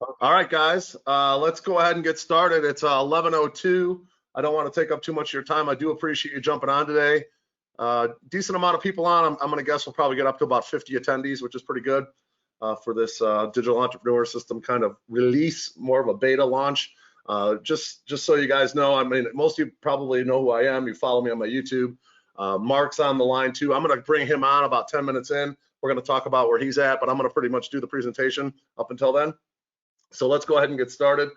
All right, guys, let's go ahead and get started. It's 11:02. I don't want to take up too much of your time. I do appreciate you jumping on today. Decent amount of people on. I'm going to guess we'll probably get up to about 50 attendees, which is pretty good for this digital entrepreneur system kind of release, more of a beta launch. Just so you guys know, I mean, most of you probably know who I am. You follow me on my YouTube. Mark's on the line too. I'm going to bring him on about 10 minutes in. We're going to talk about where he's at, but I'm going to pretty much do the presentation up until then. So let's go ahead and get started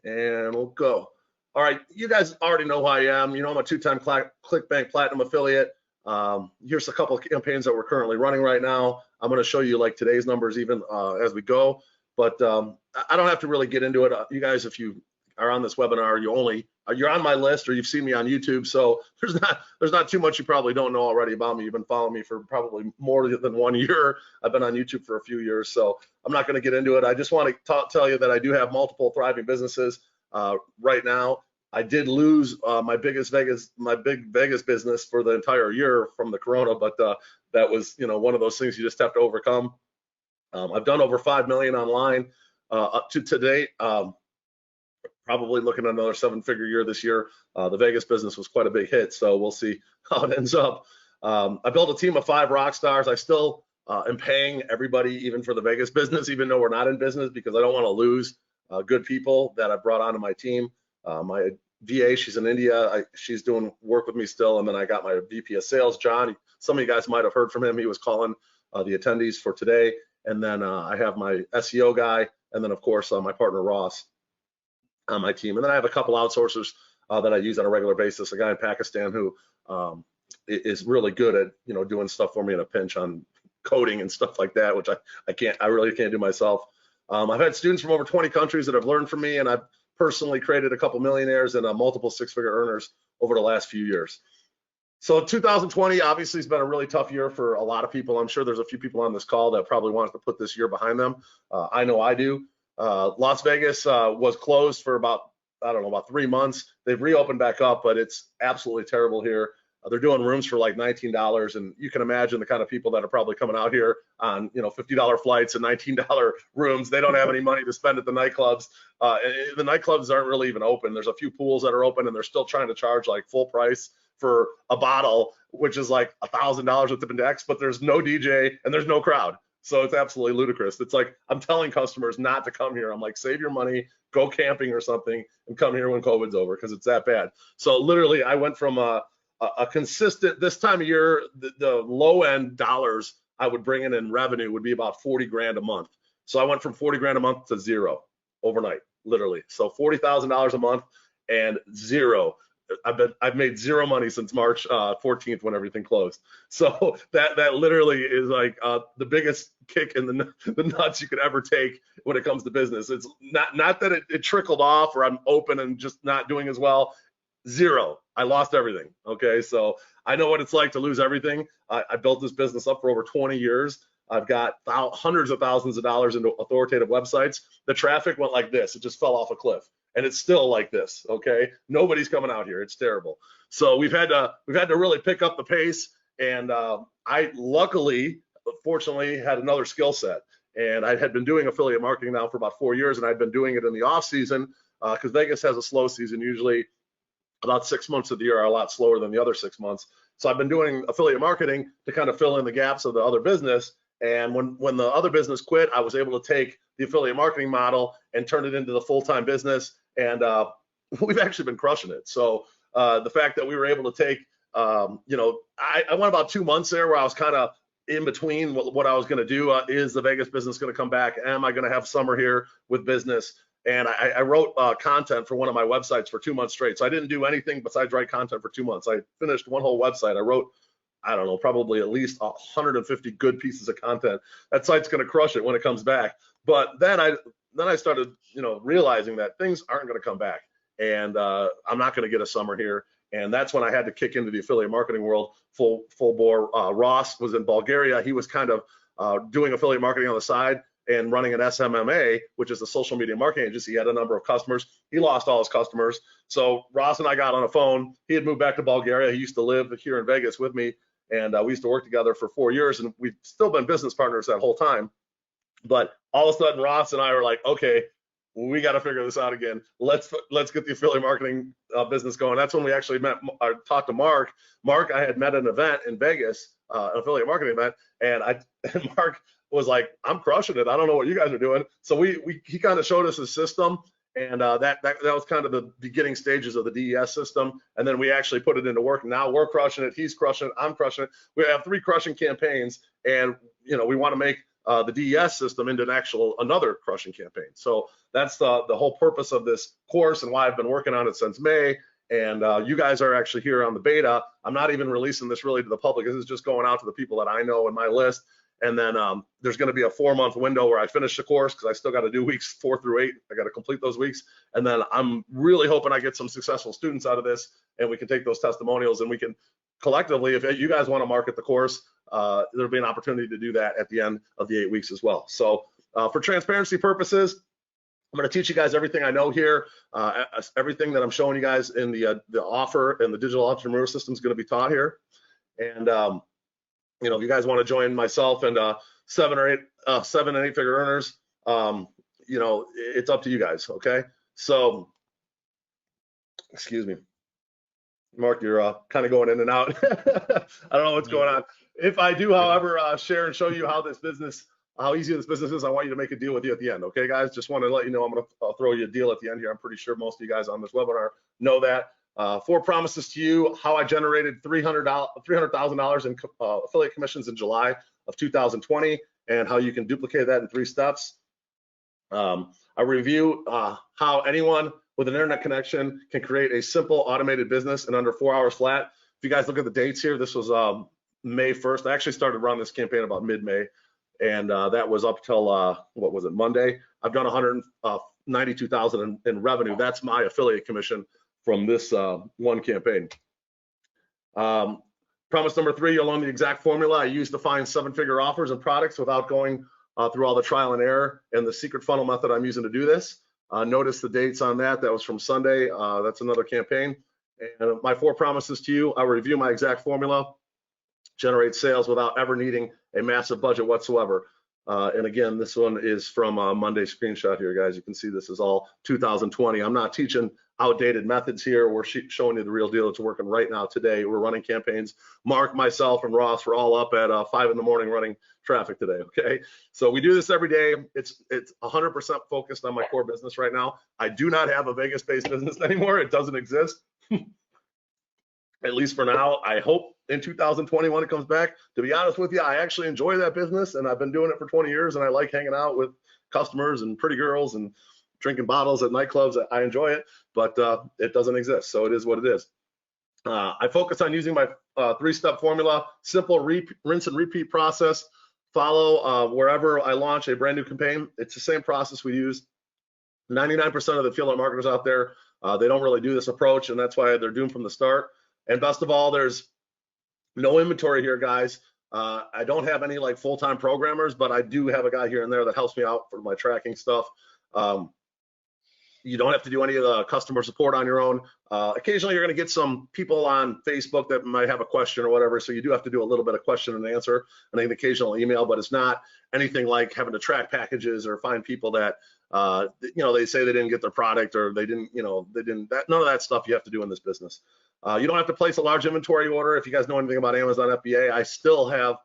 and we'll go. All right, you guys already know who I am. You know, I'm a two-time ClickBank Platinum affiliate. Here's a couple of campaigns that we're currently running right now. I'm going to show you like today's numbers even as we go, but I don't have to really get into it. You guys, if you are on this webinar, you're on my list or you've seen me on YouTube, so there's not too much you probably don't know already about me. You've been following me for probably more than 1 year. I've been on YouTube for a few years, so I'm not going to get into it. I just want to tell you that I do have multiple thriving businesses right now. I did lose my big Vegas business for the entire year from the corona, but that was, you know, one of those things you just have to overcome. I've done over 5 million online up to date. Probably looking at another 7-figure year this year. The Vegas business was quite a big hit, so we'll see how it ends up. I built a team of 5 rock stars. I still am paying everybody, even for the Vegas business, even though we're not in business, because I don't want to lose good people that I brought onto my team. My VA, she's in India. She's doing work with me still, and then I got my VP of sales, John. Some of you guys might have heard from him. He was calling the attendees for today. And then I have my SEO guy, and then of course my partner Ross on my team. And then I have a couple outsourcers that I use on a regular basis. A guy in Pakistan who is really good at, you know, doing stuff for me in a pinch on coding and stuff like that, which I really can't do myself. I've had students from over 20 countries that have learned from me, and I've personally created a couple millionaires and multiple 6-figure earners over the last few years. So 2020 obviously has been a really tough year for a lot of people. I'm sure there's a few people on this call that probably want to put this year behind them. I know I do. Las Vegas was closed for about 3 months. They've reopened back up, but it's absolutely terrible here. They're doing rooms for like $19, and you can imagine the kind of people that are probably coming out here on, you know, $50 flights and $19 rooms. They don't have any money to spend at the nightclubs. The nightclubs aren't really even open. There's a few pools that are open, and they're still trying to charge like full price for a bottle, which is like $1,000 with tip and tax, but there's no DJ and there's no crowd. So it's absolutely ludicrous. It's like I'm telling customers not to come here. I'm like, save your money, go camping or something, and come here when COVID's over, because it's that bad. So literally, I went from a consistent, this time of year, the low end dollars I would bring in revenue would be about 40 grand a month. So I went from 40 grand a month to zero overnight, literally. So $40,000 a month and zero. I've made zero money since March 14th when everything closed. So that literally is like the biggest kick in the nuts you could ever take when it comes to business. It's not that it trickled off or I'm open and just not doing as well. Zero. I lost everything. Okay, so I know what it's like to lose everything. I built this business up for over 20 years. I've got hundreds of thousands of dollars into authoritative websites. The traffic went like this. It just fell off a cliff. And it's still like this, okay? Nobody's coming out here. It's terrible. So we've had to really pick up the pace. And I luckily, fortunately, had another skill set. And I had been doing affiliate marketing now for about 4 years, and I'd been doing it in the off season because Vegas has a slow season. Usually about 6 months of the year are a lot slower than the other 6 months. So I've been doing affiliate marketing to kind of fill in the gaps of the other business. And when the other business quit, I was able to take the affiliate marketing model and turn it into the full-time business. And we've actually been crushing it. So the fact that we were able to take, you know, I went about 2 months there where I was kind of in between what I was going to do. Is the Vegas business going to come back? Am I going to have summer here with business? And I wrote content for one of my websites for 2 months straight. So I didn't do anything besides write content for 2 months. I finished one whole website. I wrote, I don't know, probably at least 150 good pieces of content. That site's going to crush it when it comes back. But then I started, you know, realizing that things aren't going to come back, and I'm not going to get a summer here. And that's when I had to kick into the affiliate marketing world full bore. Ross was in Bulgaria. He was kind of doing affiliate marketing on the side and running an SMMA, which is a social media marketing agency. He had a number of customers. He lost all his customers. So Ross and I got on a phone. He had moved back to Bulgaria. He used to live here in Vegas with me, and we used to work together for 4 years, and we've still been business partners that whole time. But all of a sudden, Ross and I were like, okay, we got to figure this out again. Let's get the affiliate marketing business going. That's when we actually met. I talked to Mark. Mark, I had met at an event in Vegas, an affiliate marketing event, and Mark was like, I'm crushing it. I don't know what you guys are doing. So he kind of showed us his system, and that was kind of the beginning stages of the DES system. And then we actually put it into work. Now we're crushing it. He's crushing it. I'm crushing it. We have 3 crushing campaigns, and we want to make the DES system into another crushing campaign. So that's the whole purpose of this course and why I've been working on it since May. And you guys are actually here on the beta. I'm not even releasing this really to the public. This is just going out to the people that I know in my list. And then there's going to be a 4-month window where I finish the course because I still got to do weeks 4 through 8. I got to complete those weeks. And then I'm really hoping I get some successful students out of this, and we can take those testimonials and we can collectively, if you guys want to market the course, there'll be an opportunity to do that at the end of the 8 weeks as well. So for transparency purposes, I'm going to teach you guys everything I know here. Everything that I'm showing you guys in the offer and the digital entrepreneur system is going to be taught here. And if you guys want to join myself and 7 and 8 figure earners, it's up to you guys. Okay. So, excuse me, Mark, you're kind of going in and out. I don't know what's going on. If I do, however, share and show you how easy this business is, I want you to make a deal with you at the end. Okay, guys, just want to let you know I'm going to throw you a deal at the end here. I'm pretty sure most of you guys on this webinar know that. 4 promises to you, how I generated $300,000 in affiliate commissions in July of 2020, and how you can duplicate that in 3 steps. I review how anyone with an internet connection can create a simple automated business in under 4 hours flat. If you guys look at the dates here, this was May 1st. I actually started running this campaign about mid-May, and that was up till what was it, Monday. I've done 192,000 in revenue. That's my affiliate commission from this one campaign. Promise number 3, you'll learn the exact formula I use to find 7-figure offers and products without going through all the trial and error, and the secret funnel method I'm using to do this. Notice the dates on that. That was from Sunday. That's another campaign. And my 4 promises to you, I'll review my exact formula, generate sales without ever needing a massive budget whatsoever. And again, this one is from Monday's screenshot here, guys. You can see this is all 2020. I'm not teaching outdated methods here. We're showing you the real deal. It's working right now today. We're running campaigns. Mark, myself, and Ross were all up at 5 in the morning running traffic today, okay? So we do this every day. It's 100% focused on my core business right now. I do not have a Vegas-based business anymore. It doesn't exist, at least for now. I hope in 2021 it comes back. To be honest with you, I actually enjoy that business, and I've been doing it for 20 years, and I like hanging out with customers and pretty girls and drinking bottles at nightclubs. I enjoy it, but it doesn't exist, so it is what it is. I focus on using my 3-step formula, simple rinse and repeat process. Follow wherever I launch a brand new campaign. It's the same process we use. 99% of the affiliate marketers out there, they don't really do this approach, and that's why they're doomed from the start. And best of all, there's no inventory here, guys. I don't have any like full-time programmers, but I do have a guy here and there that helps me out for my tracking stuff. You don't have to do any of the customer support on your own. Occasionally, you're going to get some people on Facebook that might have a question or whatever, so you do have to do a little bit of question and answer and an occasional email, but it's not anything like having to track packages or find people that they say they didn't get their product or they didn't, none of that stuff you have to do in this business. You don't have to place a large inventory order. If you guys know anything about Amazon FBA, I still have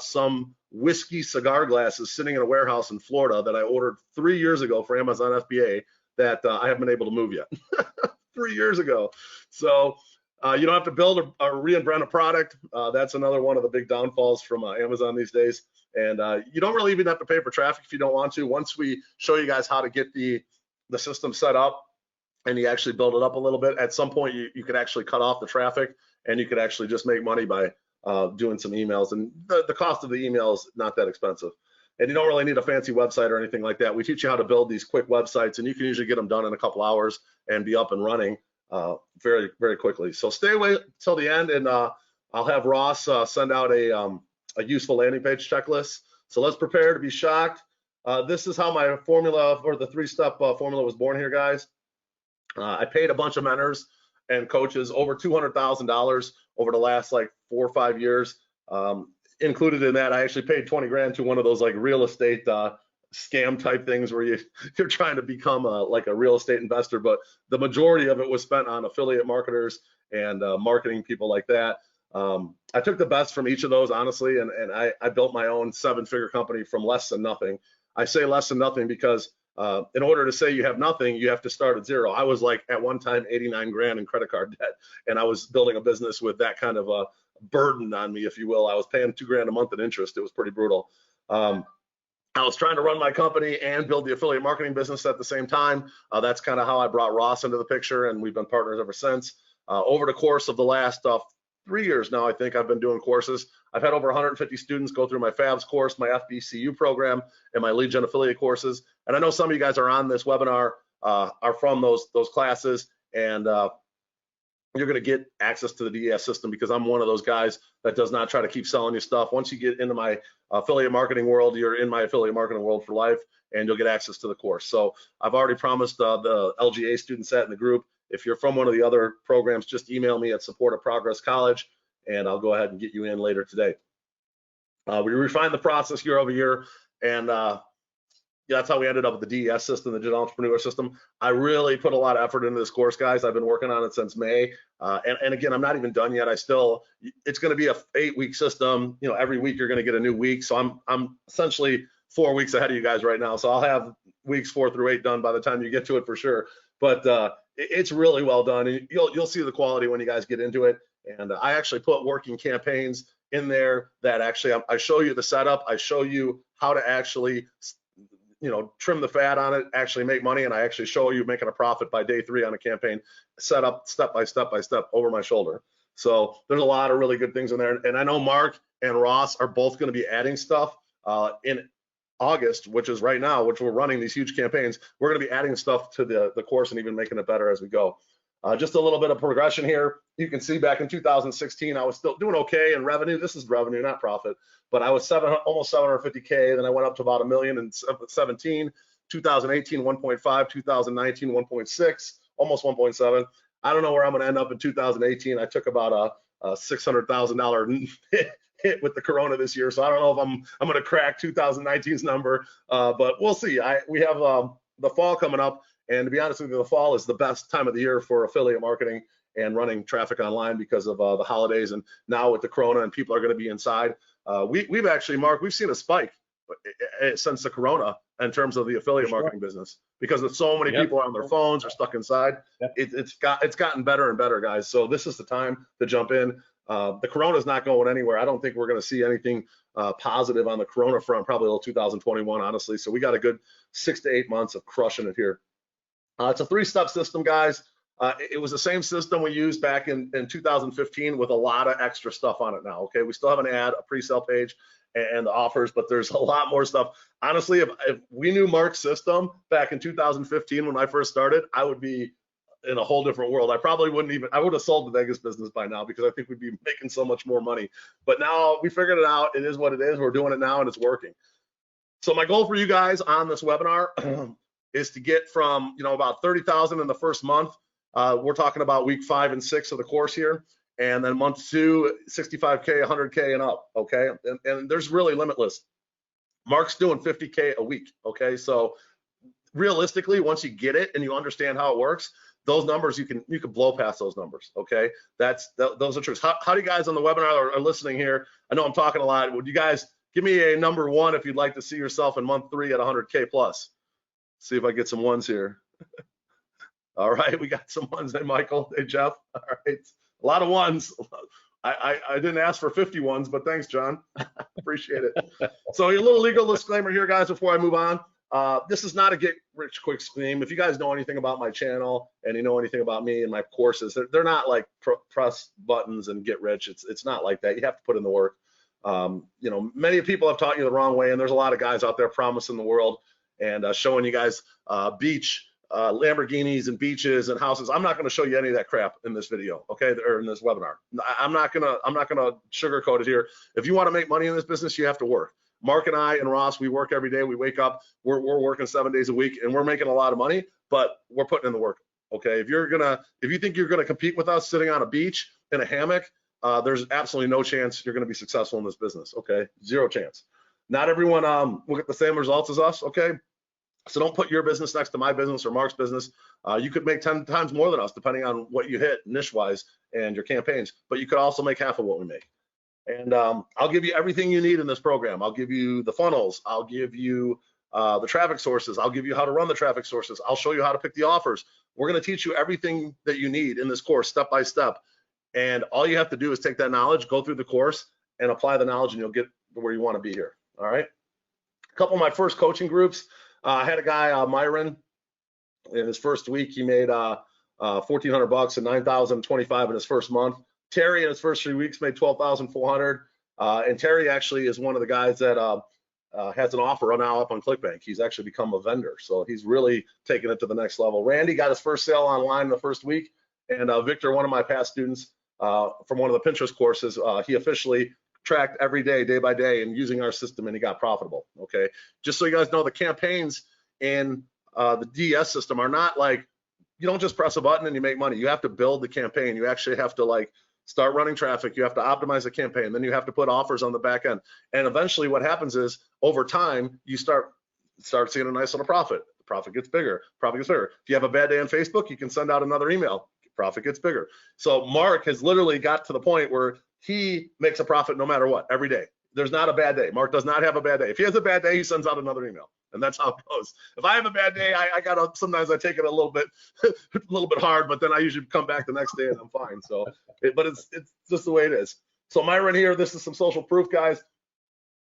some whiskey cigar glasses sitting in a warehouse in Florida that I ordered 3 years ago for Amazon FBA that I haven't been able to move yet. 3 years ago. So you don't have to build or reinvent a product. That's another one of the big downfalls from Amazon these days. And you don't really even have to pay for traffic if you don't want to. Once we show you guys how to get the system set up and you actually build it up a little bit, at some point you could actually cut off the traffic and you could actually just make money by doing some emails. And the cost of the email is not that expensive. And you don't really need a fancy website or anything like that. We teach you how to build these quick websites, and you can usually get them done in a couple hours and be up and running very, very quickly. So stay away till the end, and I'll have Ross send out a useful landing page checklist. So let's prepare to be shocked. This is how my formula, or the 3-step formula, was born here, guys. I paid a bunch of mentors and coaches over $200,000 over the last like 4 or 5 years. Included in that, I actually paid 20 grand to one of those like real estate scam type things where you're trying to become like a real estate investor, but the majority of it was spent on affiliate marketers and marketing people like that. I took the best from each of those, honestly, and I built my own 7-figure company from less than nothing. I say less than nothing because in order to say you have nothing, you have to start at zero. I was like at one time 89 grand in credit card debt, and I was building a business with that kind of a burden on me, if you will. I was paying $2 grand a month in interest. It was pretty brutal. I was trying to run my company and build the affiliate marketing business at the same time. That's kind of how I brought Ross into the picture, and we've been partners ever since. Over the course of the last 3 years now, I think I've been doing courses. I've had over 150 students go through my FABS course, my FBCU program, and my lead gen affiliate courses. And I know some of you guys are on this webinar, are from those classes, and you're going to get access to the DES system because I'm one of those guys that does not try to keep selling you stuff. Once you get into my affiliate marketing world, you're in my affiliate marketing world for life, and you'll get access to the course. So I've already promised the LGA student set in the group. If you're from one of the other programs, just email me at support@Progress College, and I'll go ahead and get you in later today. We refined the process year over year, and yeah, that's how we ended up with the DES system, the Digital Entrepreneur System. I really put a lot of effort into this course, guys. I've been working on it since May. And again, I'm not even done yet. It's going to be a 8-week system. You know, every week you're going to get a new week. So I'm essentially 4 weeks ahead of you guys right now. So I'll have weeks 4 through 8 done by the time you get to it for sure. But it's really well done. And you'll see the quality when you guys get into it. And I actually put working campaigns in there that actually I show you the setup. I show you how to actually trim the fat on it, actually make money, and I actually show you making a profit by day 3 on a campaign, set up step by step over my shoulder. So there's a lot of really good things in there. And I know Mark and Ross are both going to be adding stuff in August, which is right now, which we're running these huge campaigns. We're going to be adding stuff to the course and even making it better as we go. Just a little bit of progression here. You can see back in 2016, I was still doing okay in revenue. This is revenue, not profit. But I was almost 750K. Then I went up to about $1 million in 17, 2018, 1.5, 2019, 1.6, almost 1.7. I don't know where I'm going to end up in 2018. I took about a $600,000 hit with the Corona this year. So I don't know if I'm going to crack 2019's number, but we'll see. We have the fall coming up. And to be honest with you, the fall is the best time of the year for affiliate marketing and running traffic online because of the holidays. And now with the Corona and people are going to be inside, we've actually, Mark, we've seen a spike since the Corona in terms of the affiliate marketing business because of so many people on their phones are stuck inside. It's gotten better and better, guys. So this is the time to jump in. The Corona is not going anywhere. I don't think we're going to see anything positive on the Corona front probably until 2021, honestly. So we got a good 6 to 8 months of crushing it here. It's a 3-step system, guys. It was the same system we used back in 2015 with a lot of extra stuff on it now, okay? We still have an ad, a pre-sale page, and the offers, but there's a lot more stuff. Honestly, if we knew Mark's system back in 2015 when I first started, I would be in a whole different world. I probably I would have sold the Vegas business by now because I think we'd be making so much more money. But now we figured it out. It is what it is. We're doing it now, and it's working. So my goal for you guys on this webinar is to get from about 30,000 in the first month. We're talking about week 5 and 6 of the course here, and then month 2, 65K, 100K and up. Okay, and there's really limitless. Mark's doing 50K a week. Okay, so realistically, once you get it and you understand how it works, those numbers you can blow past those numbers. Okay, those are truths. How do you guys on the webinar are listening here? I know I'm talking a lot. Would you guys give me a number 1 if you'd like to see yourself in month 3 at 100K plus? See if I get some ones here. All right, we got some ones. Hey, Michael. Hey, Jeff. All right, a lot of ones. I didn't ask for 50 ones, but thanks, John. Appreciate it. So a little legal disclaimer here, guys, before I move on. This is not a get-rich-quick scheme. If you guys know anything about my channel and you know anything about me and my courses, they're not like press buttons and get rich. It's not like that. You have to put in the work. Many people have taught you the wrong way, and there's a lot of guys out there promising the world and showing you guys beach Lamborghinis and beaches and houses. I'm not going to show you any of that crap in this video, okay, or in this webinar. I'm not gonna sugarcoat it here. If you want to make money in this business, you have to work. Mark and I and Ross, we work every day. We wake up, we're working 7 days a week, and we're making a lot of money, but we're putting in the work. Okay, if you think you're gonna compete with us sitting on a beach in a hammock, there's absolutely no chance you're gonna be successful in this business. Okay, 0 chance. Not everyone will get the same results as us, okay? So don't put your business next to my business or Mark's business. You could make 10 times more than us, depending on what you hit niche-wise and your campaigns, but you could also make half of what we make. And I'll give you everything you need in this program. I'll give you the funnels. I'll give you the traffic sources. I'll give you how to run the traffic sources. I'll show you how to pick the offers. We're going to teach you everything that you need in this course, step by step. And all you have to do is take that knowledge, go through the course, and apply the knowledge, and you'll get where you want to be here. All right. A couple of my first coaching groups. I had a guy, Myron, in his first week, he made $1,400 and $9,025 in his first month. Terry in his first 3 weeks made $12,400. And Terry actually is one of the guys that has an offer now up on ClickBank. He's actually become a vendor. So he's really taken it to the next level. Randy got his first sale online in the first week. And Victor, one of my past students from one of the Pinterest courses, he officially tracked every day, day by day, and using our system, and he got profitable. Okay, just so you guys know, the campaigns in the DS system are not like, you don't just press a button and you make money. You have to build the campaign. You actually have to like start running traffic. You have to optimize the campaign. Then you have to put offers on the back end. And eventually what happens is over time, you start seeing a nice little profit. The profit gets bigger, profit gets bigger. If you have a bad day on Facebook, you can send out another email, profit gets bigger. So Mark has literally got to the point where he makes a profit no matter what, every day. There's not a bad day. Mark does not have a bad day. If he has a bad day, he sends out another email, and that's how it goes. If I have a bad day, sometimes I take it a little bit hard, but then I usually come back the next day and I'm fine. So, but it's just the way it is. So Myron here, this is some social proof, guys.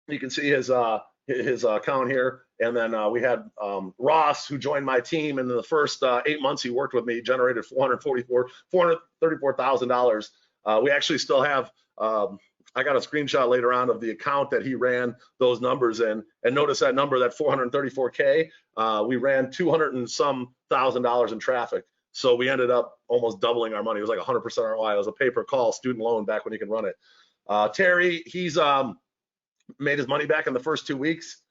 You can see his account here, and then we had Ross, who joined my team, and in the first 8 months he worked with me, generated $434,000. We actually still have. I got a screenshot later on of the account that he ran those numbers in, and notice that number, that 434K, we ran 200 and some $1,000 in traffic. So we ended up almost doubling our money. It was like 100% ROI. It was a pay-per-call student loan back when you can run it. Terry, he's made his money back in the first 2 weeks.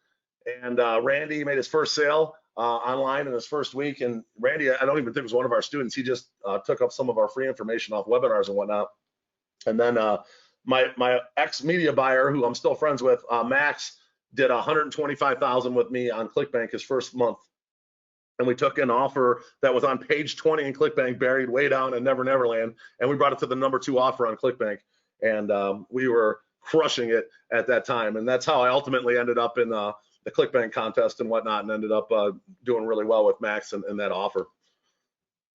And Randy made his first sale online in his first week. And Randy, I don't even think was one of our students. He just took up some of our free information off webinars and whatnot. And then my ex-media buyer, who I'm still friends with, Max, did $125,000 with me on ClickBank his first month. And we took an offer that was on page 20 in ClickBank, buried way down in Never Neverland, and we brought it to the number 2 offer on ClickBank. And we were crushing it at that time. And that's how I ultimately ended up in the ClickBank contest and whatnot, and ended up doing really well with Max and that offer.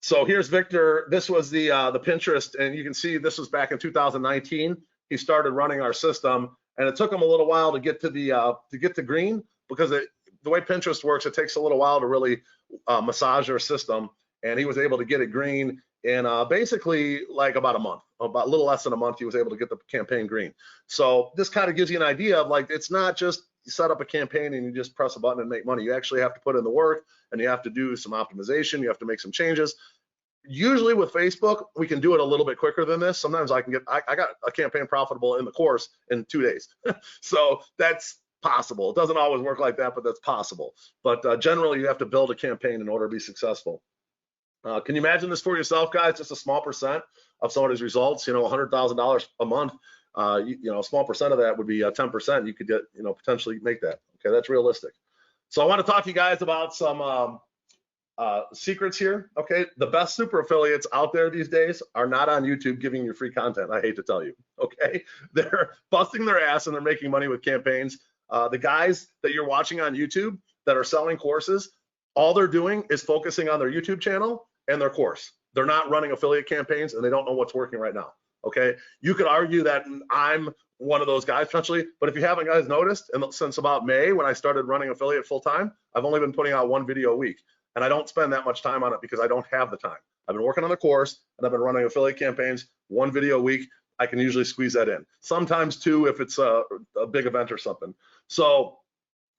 So here's Victor. This was the Pinterest, and you can see this was back in 2019. He started running our system, and it took him a little while to get to green, because the way Pinterest works, it takes a little while to really massage our system, and he was able to get it green in basically like about a month, about a little less than a month. He was able to get the campaign green. So this kind of gives you an idea of, like, it's not just you set up a campaign and you just press a button and make money. You actually have to put in the work, and you have to do some optimization. You have to make some changes. Usually with Facebook, we can do it a little bit quicker than this. Sometimes I got a campaign profitable in the course in 2 days. So that's possible. It doesn't always work like that, but that's possible. But generally, you have to build a campaign in order to be successful. Can you imagine this for yourself, guys? Just a small percent of somebody's results, $100,000 a month. A small percent of that would be 10%. You could get, potentially make that. Okay, that's realistic. So I want to talk to you guys about some secrets here. Okay, the best super affiliates out there these days are not on YouTube giving you free content. I hate to tell you. Okay, they're busting their ass and they're making money with campaigns. The guys that you're watching on YouTube that are selling courses, all they're doing is focusing on their YouTube channel and their course. They're not running affiliate campaigns, and they don't know what's working right now. Okay, you could argue that I'm one of those guys potentially, but if you haven't guys noticed, and since about May when I started running affiliate full time, I've only been putting out 1 video a week. And I don't spend that much time on it because I don't have the time. I've been working on the course, and I've been running affiliate campaigns, 1 video a week. I can usually squeeze that in. Sometimes 2 if it's a big event or something. So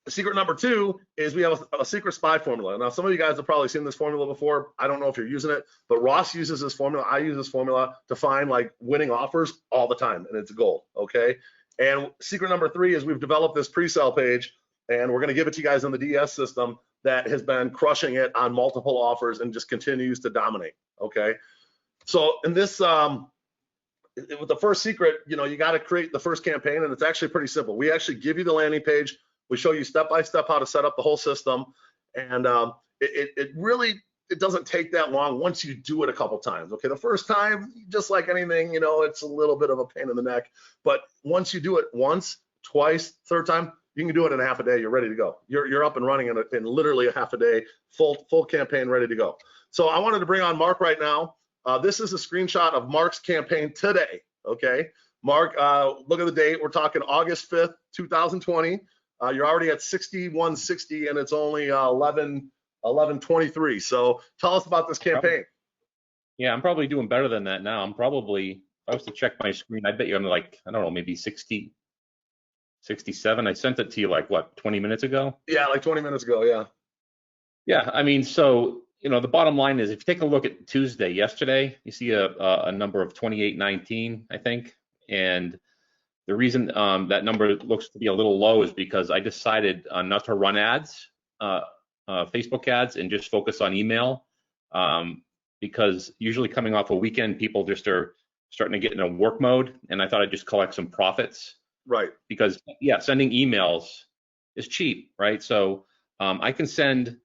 secret number 2 is we have a secret SPY formula. Now, some of you guys have probably seen this formula before. I don't know if you're using it, but Ross uses this formula. I use this formula to find like winning offers all the time, and it's gold, okay? And secret number 3 is we've developed this pre-sale page, and we're gonna give it to you guys in the DS system that has been crushing it on multiple offers and just continues to dominate, okay? So in this, with the first secret, you got to create the first campaign, and it's actually pretty simple. We actually give you the landing page. We show you step by step how to set up the whole system, and it really, it doesn't take that long once you do it a couple times. Okay, the first time, just like anything, you know, it's a little bit of a pain in the neck, but once you do it once, twice, third time, you can do it in a half a day. You're ready to go. You're up and running in literally a half a day, full campaign, ready to go. So I wanted to bring on Mark right now. This is a screenshot of Mark's campaign today. Okay, Mark, look at the date. We're talking August 5th, 2020. You're already at 6160, and it's only 11:23. So tell us about this campaign. Yeah, I'm probably doing better than that now. I'm probably, if I was to check my screen, I bet you I'm like, I don't know, maybe 60, 67. I sent it to you like, what, 20 minutes ago? Yeah, like 20 minutes ago, yeah. Yeah, I mean, so, you know, the bottom line is if you take a look at Tuesday, yesterday, you see a number of 2819, I think. And the reason that number looks to be a little low is because I decided not to run ads, Facebook ads, and just focus on email. Because usually coming off a weekend, people just are starting to get in a work mode, and I thought I'd just collect some profits. Right. Because yeah, sending emails is cheap, right? So I can send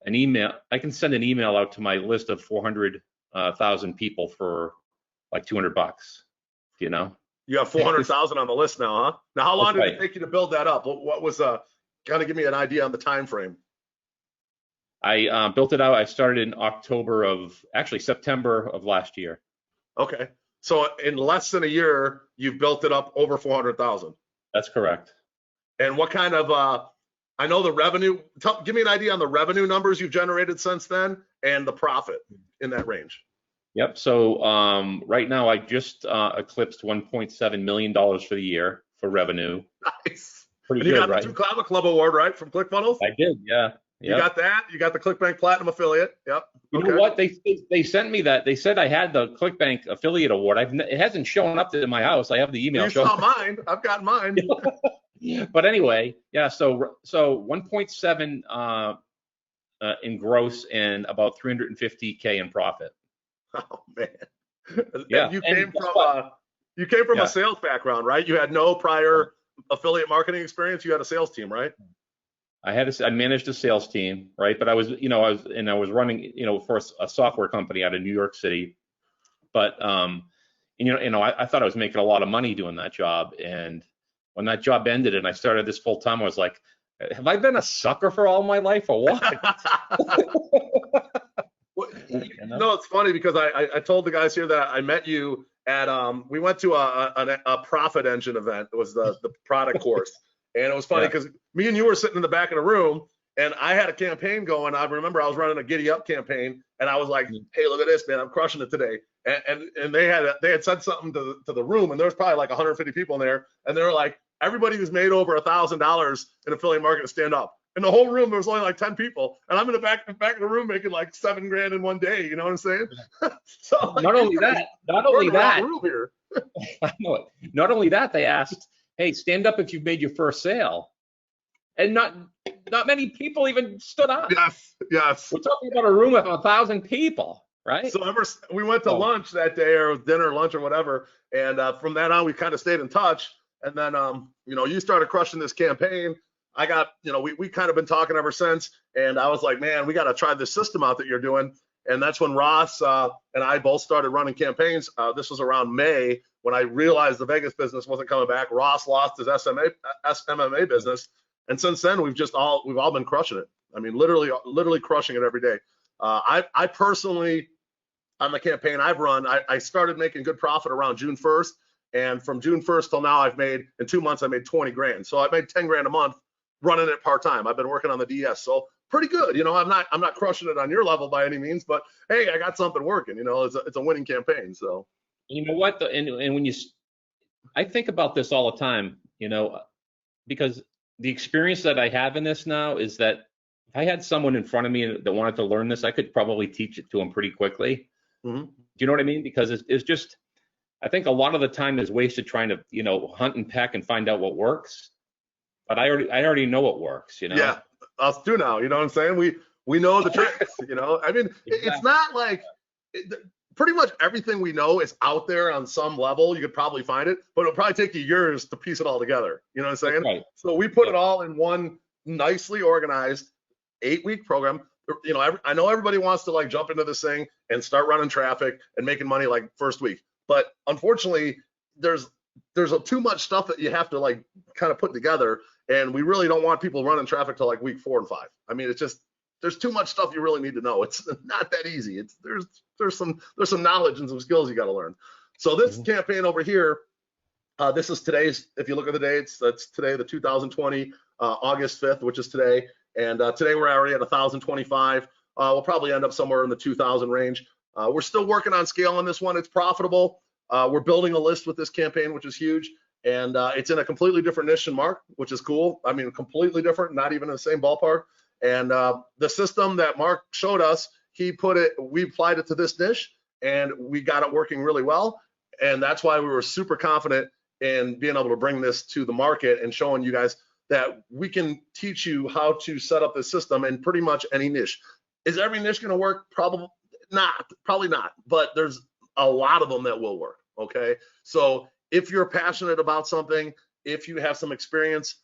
an email. I can send an email out to my list of 400,000 people for like $200. You know. You have 400,000 on the list now, huh? Now, how long did it take you to build that up? What was kind of give me an idea on the time frame? I built it out. I started in September of last year. Okay. So in less than a year, you've built it up over 400,000. That's correct. And what kind of, I know the revenue, give me an idea on the revenue numbers you've generated since then and the profit in that range. Yep. So right now I just eclipsed $1.7 million for the year for revenue. Nice. Pretty and you good, got the Two Comma Club Award, right, from ClickFunnels? I did, yeah. You got that. You got the ClickBank Platinum Affiliate. Yep. You know what? They sent me that. They said I had the ClickBank Affiliate Award. It hasn't shown up in my house. I have the email. You saw mine. I've got mine. But anyway, yeah. So 1.7 in gross and about 350K in profit. Oh man. Yeah. And you came from a sales background, right? You had no prior affiliate marketing experience. You had a sales team, right? I managed a sales team, right? But I was running, for a software company out of New York City. But I thought I was making a lot of money doing that job. And when that job ended and I started this full time, I was like, have I been a sucker for all my life or what? No, it's funny because I told the guys here that I met you at we went to a profit engine event. It was the product course. And it was funny because me and you were sitting in the back of the room, and I had a campaign going. I remember I was running a Giddy Up campaign, and I was like, "Hey, look at this, man! I'm crushing it today." And they had said something to the room, and there was probably like 150 people in there, and they were like, "Everybody who's made over $1,000 in affiliate marketing, stand up." In the whole room, there was only like 10 people, and I'm in the back of the room making like $7 grand in one day. You know what I'm saying? So not only that, I know it. Not only that, they asked, hey, stand up if you've made your first sale. And not many people even stood up. Yes. We're talking about a room of 1,000 people, right? So we went to lunch that day, or dinner, lunch, or whatever. And from that on, we kind of stayed in touch. And then, you started crushing this campaign. I got, we kind of been talking ever since. And I was like, man, we got to try this system out that you're doing. And that's when Ross and I both started running campaigns. This was around May when I realized the Vegas business wasn't coming back. Ross lost his MMA business, and since then we've all been crushing it. I mean, literally crushing it every day. I personally, on the campaign I've run, I started making good profit around June 1st, and from June 1st till now, in 2 months I made 20 grand. So I made 10 grand a month running it part time. I've been working on the DS, so pretty good. I'm not crushing it on your level by any means, but hey, I got something working. It's a winning campaign. So. You know what? And when I think about this all the time, because the experience that I have in this now is that if I had someone in front of me that wanted to learn this, I could probably teach it to them pretty quickly. Mm-hmm. Do you know what I mean? Because it's just, I think a lot of the time is wasted trying to, hunt and peck and find out what works. But I already know what works, Yeah, us too now. You know what I'm saying? We know the tricks. I mean, exactly. It's not like pretty much everything we know is out there on some level. You could probably find it, but it'll probably take you years to piece it all together. You know what I'm saying? Right. So we put Yep. it all in one nicely organized 8-week program. You know, I know everybody wants to like jump into this thing and start running traffic and making money like first week, but unfortunately, there's too much stuff that you have to like kind of put together, and we really don't want people running traffic till like week 4 and 5. I mean, it's just there's too much stuff you really need to know. It's not that easy. There's some knowledge and some skills you got to learn. So this campaign over here, this is today's. If you look at the dates, that's today, the 2020 August 5th, which is today. And today we're already at 1,025. We'll probably end up somewhere in the 2,000 range. We're still working on scaling this one. It's profitable. We're building a list with this campaign, which is huge. And it's in a completely different niche than Mark, which is cool. I mean, completely different, not even in the same ballpark. And the system that Mark showed us, we applied it to this niche, and we got it working really well. And that's why we were super confident in being able to bring this to the market and showing you guys that we can teach you how to set up this system in pretty much any niche. Is every niche going to work? Probably not, but there's a lot of them that will work, okay? So if you're passionate about something, if you have some experience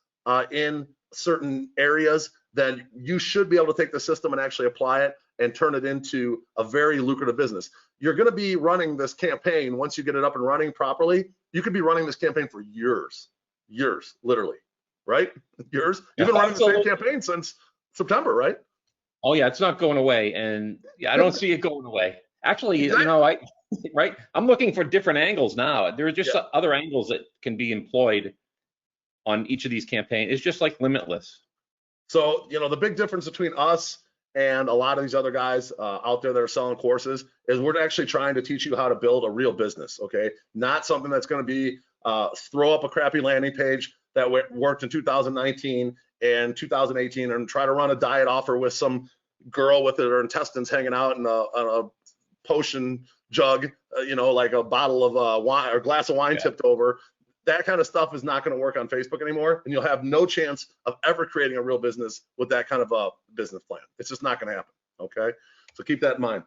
in certain areas, then you should be able to take the system and actually apply it and turn it into a very lucrative business. You're going to be running this campaign once you get it up and running properly. You could be running this campaign for years, literally. Right? Yours? You've been running the same campaign since September, right? Oh yeah, it's not going away, and yeah, I don't see it going away. Actually, Exactly. you know, right? I'm looking for different angles now. There are just other angles that can be employed on each of these campaigns. It's just like limitless. So, you know, the big difference between us and a lot of these other guys out there that are selling courses is we're actually trying to teach you how to build a real business, okay? Not something that's going to be throw up a crappy landing page that worked in 2019 and 2018 and try to run a diet offer with some girl with her intestines hanging out in a potion jug, you know, like a bottle of wine or glass of wine tipped over. That kind of stuff is not going to work on Facebook anymore, and you'll have no chance of ever creating a real business with that kind of a business plan. It's just not going to happen, okay? So keep that in mind.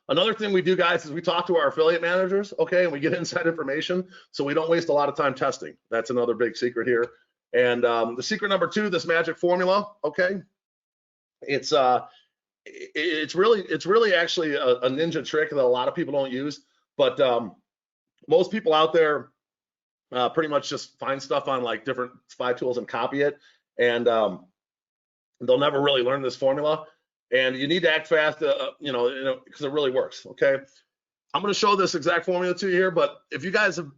Another thing we do, guys, is we talk to our affiliate managers, okay, and we get inside information so we don't waste a lot of time testing. That's another big secret here. And the secret number 2, this magic formula, okay, it's really actually a ninja trick that a lot of people don't use, but most people out there pretty much just find stuff on like different spy tools and copy it, and they'll never really learn this formula. And you need to act fast, you know, because it really works, okay? I'm going to show this exact formula to you here, but if you guys have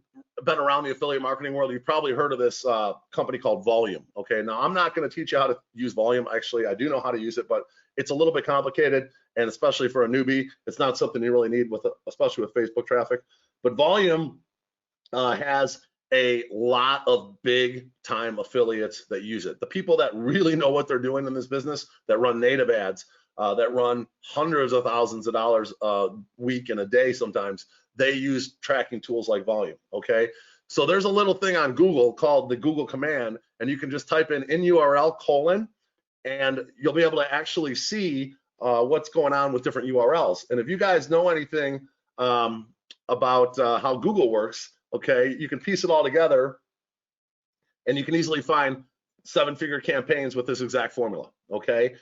been around the affiliate marketing world, you've probably heard of this company called Volume, okay? Now, I'm not going to teach you how to use Volume. Actually, I do know how to use it, but it's a little bit complicated, and especially for a newbie, it's not something you really need, especially with Facebook traffic. But Volume has a lot of big time affiliates that use it. The people that really know what they're doing in this business, that run native ads, that run hundreds of thousands of dollars a week and a day sometimes, they use tracking tools like Volume, okay? So there's a little thing on Google called the Google command, and you can just type in URL : and you'll be able to actually see what's going on with different URLs. And if you guys know anything about how Google works, okay, you can piece it all together, and you can easily find 7-figure campaigns with this exact formula, okay?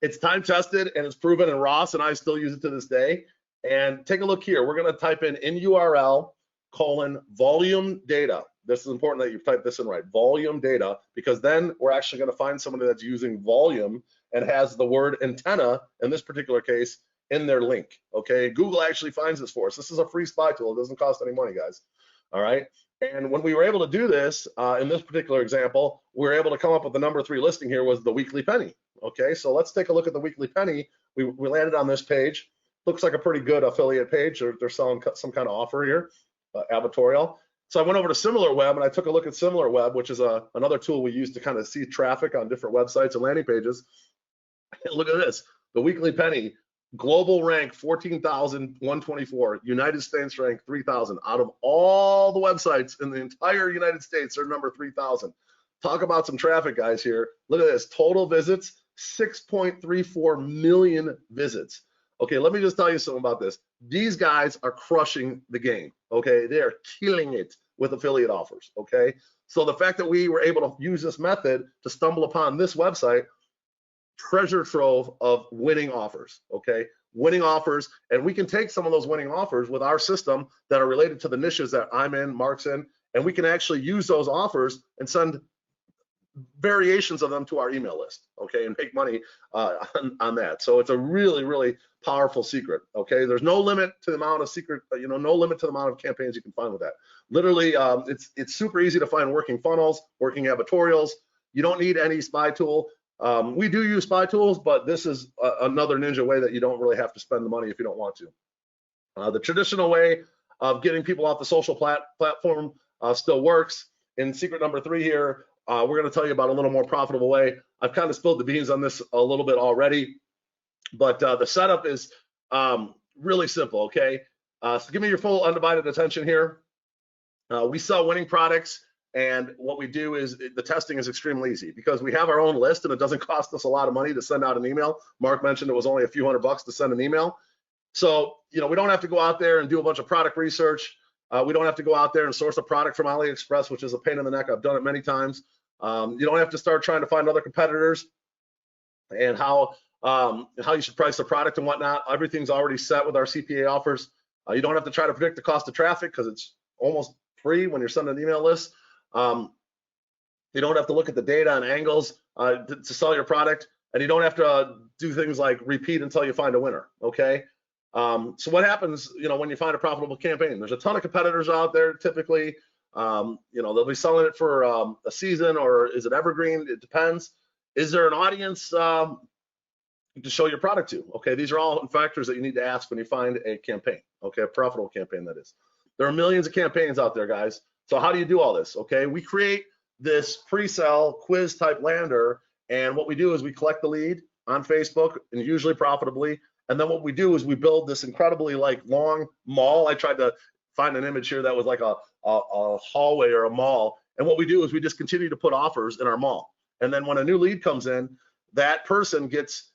It's time tested and it's proven, and Ross and I still use it to this day. And take a look here. We're going to type in URL : volume data. This is important that you type this in right, volume data, because then we're actually going to find somebody that's using volume and has the word antenna, in this particular case, in their link, okay? Google actually finds this for us. This is a free spy tool. It doesn't cost any money, guys, all right? And when we were able to do this, in this particular example, we were able to come up with the number 3 listing here was the weekly penny, okay? So let's take a look at the weekly penny. We landed on this page. Looks like a pretty good affiliate page. They're selling some kind of offer here, advertorial. So I went over to SimilarWeb and I took a look at SimilarWeb, which is another tool we use to kind of see traffic on different websites and landing pages. And look at this, the weekly penny. Global rank 14,124, United States rank 3,000. Out of all the websites in the entire United States, they're number 3,000. Talk about some traffic, guys, here. Look at this, total visits, 6.34 million visits. Okay, let me just tell you something about this. These guys are crushing the game. Okay, they are killing it with affiliate offers. Okay, so the fact that we were able to use this method to stumble upon this website, treasure trove of winning offers. Okay, winning offers, and we can take some of those winning offers with our system that are related to the niches that I'm in, Mark's in, and we can actually use those offers and variations of them to our email list, okay, and make money on that. So it's a really, really powerful secret, okay? There's no limit to the amount of no limit to the amount of campaigns you can find with that. Literally, it's super easy to find working funnels, working advertorials. You don't need any spy tool. We do use spy tools, but this is another ninja way that you don't really have to spend the money if you don't want to. The traditional way of getting people off the social platform still works. In secret number 3 here, we're going to tell you about a little more profitable way. I've kind of spilled the beans on this a little bit already, but the setup is really simple, okay? So give me your full undivided attention here. We sell winning products, and what we do is the testing is extremely easy because we have our own list and it doesn't cost us a lot of money to send out an email. Mark mentioned it was only a few $100 to send an email. So, we don't have to go out there and do a bunch of product research. We don't have to go out there and source a product from AliExpress, which is a pain in the neck. I've done it many times. You don't have to start trying to find other competitors and how you should price the product and whatnot. Everything's already set with our CPA offers. You don't have to try to predict the cost of traffic because it's almost free when you're sending an email list. You don't have to look at the data and angles to sell your product, and you don't have to do things like repeat until you find a winner, okay? So what happens, when you find a profitable campaign? There's a ton of competitors out there typically. They'll be selling it for a season, or is it evergreen? It depends. Is there an audience to show your product to? Okay, these are all factors that you need to ask when you find a campaign, okay, a profitable campaign that is. There are millions of campaigns out there, guys. So how do you do all this? Okay, we create this pre-sale quiz type lander, and what we do is we collect the lead on Facebook, and usually profitably. And then what we do is we build this incredibly long mall. I tried to find an image here that was like a hallway or a mall. And what we do is we just continue to put offers in our mall. And then when a new lead comes in, that person gets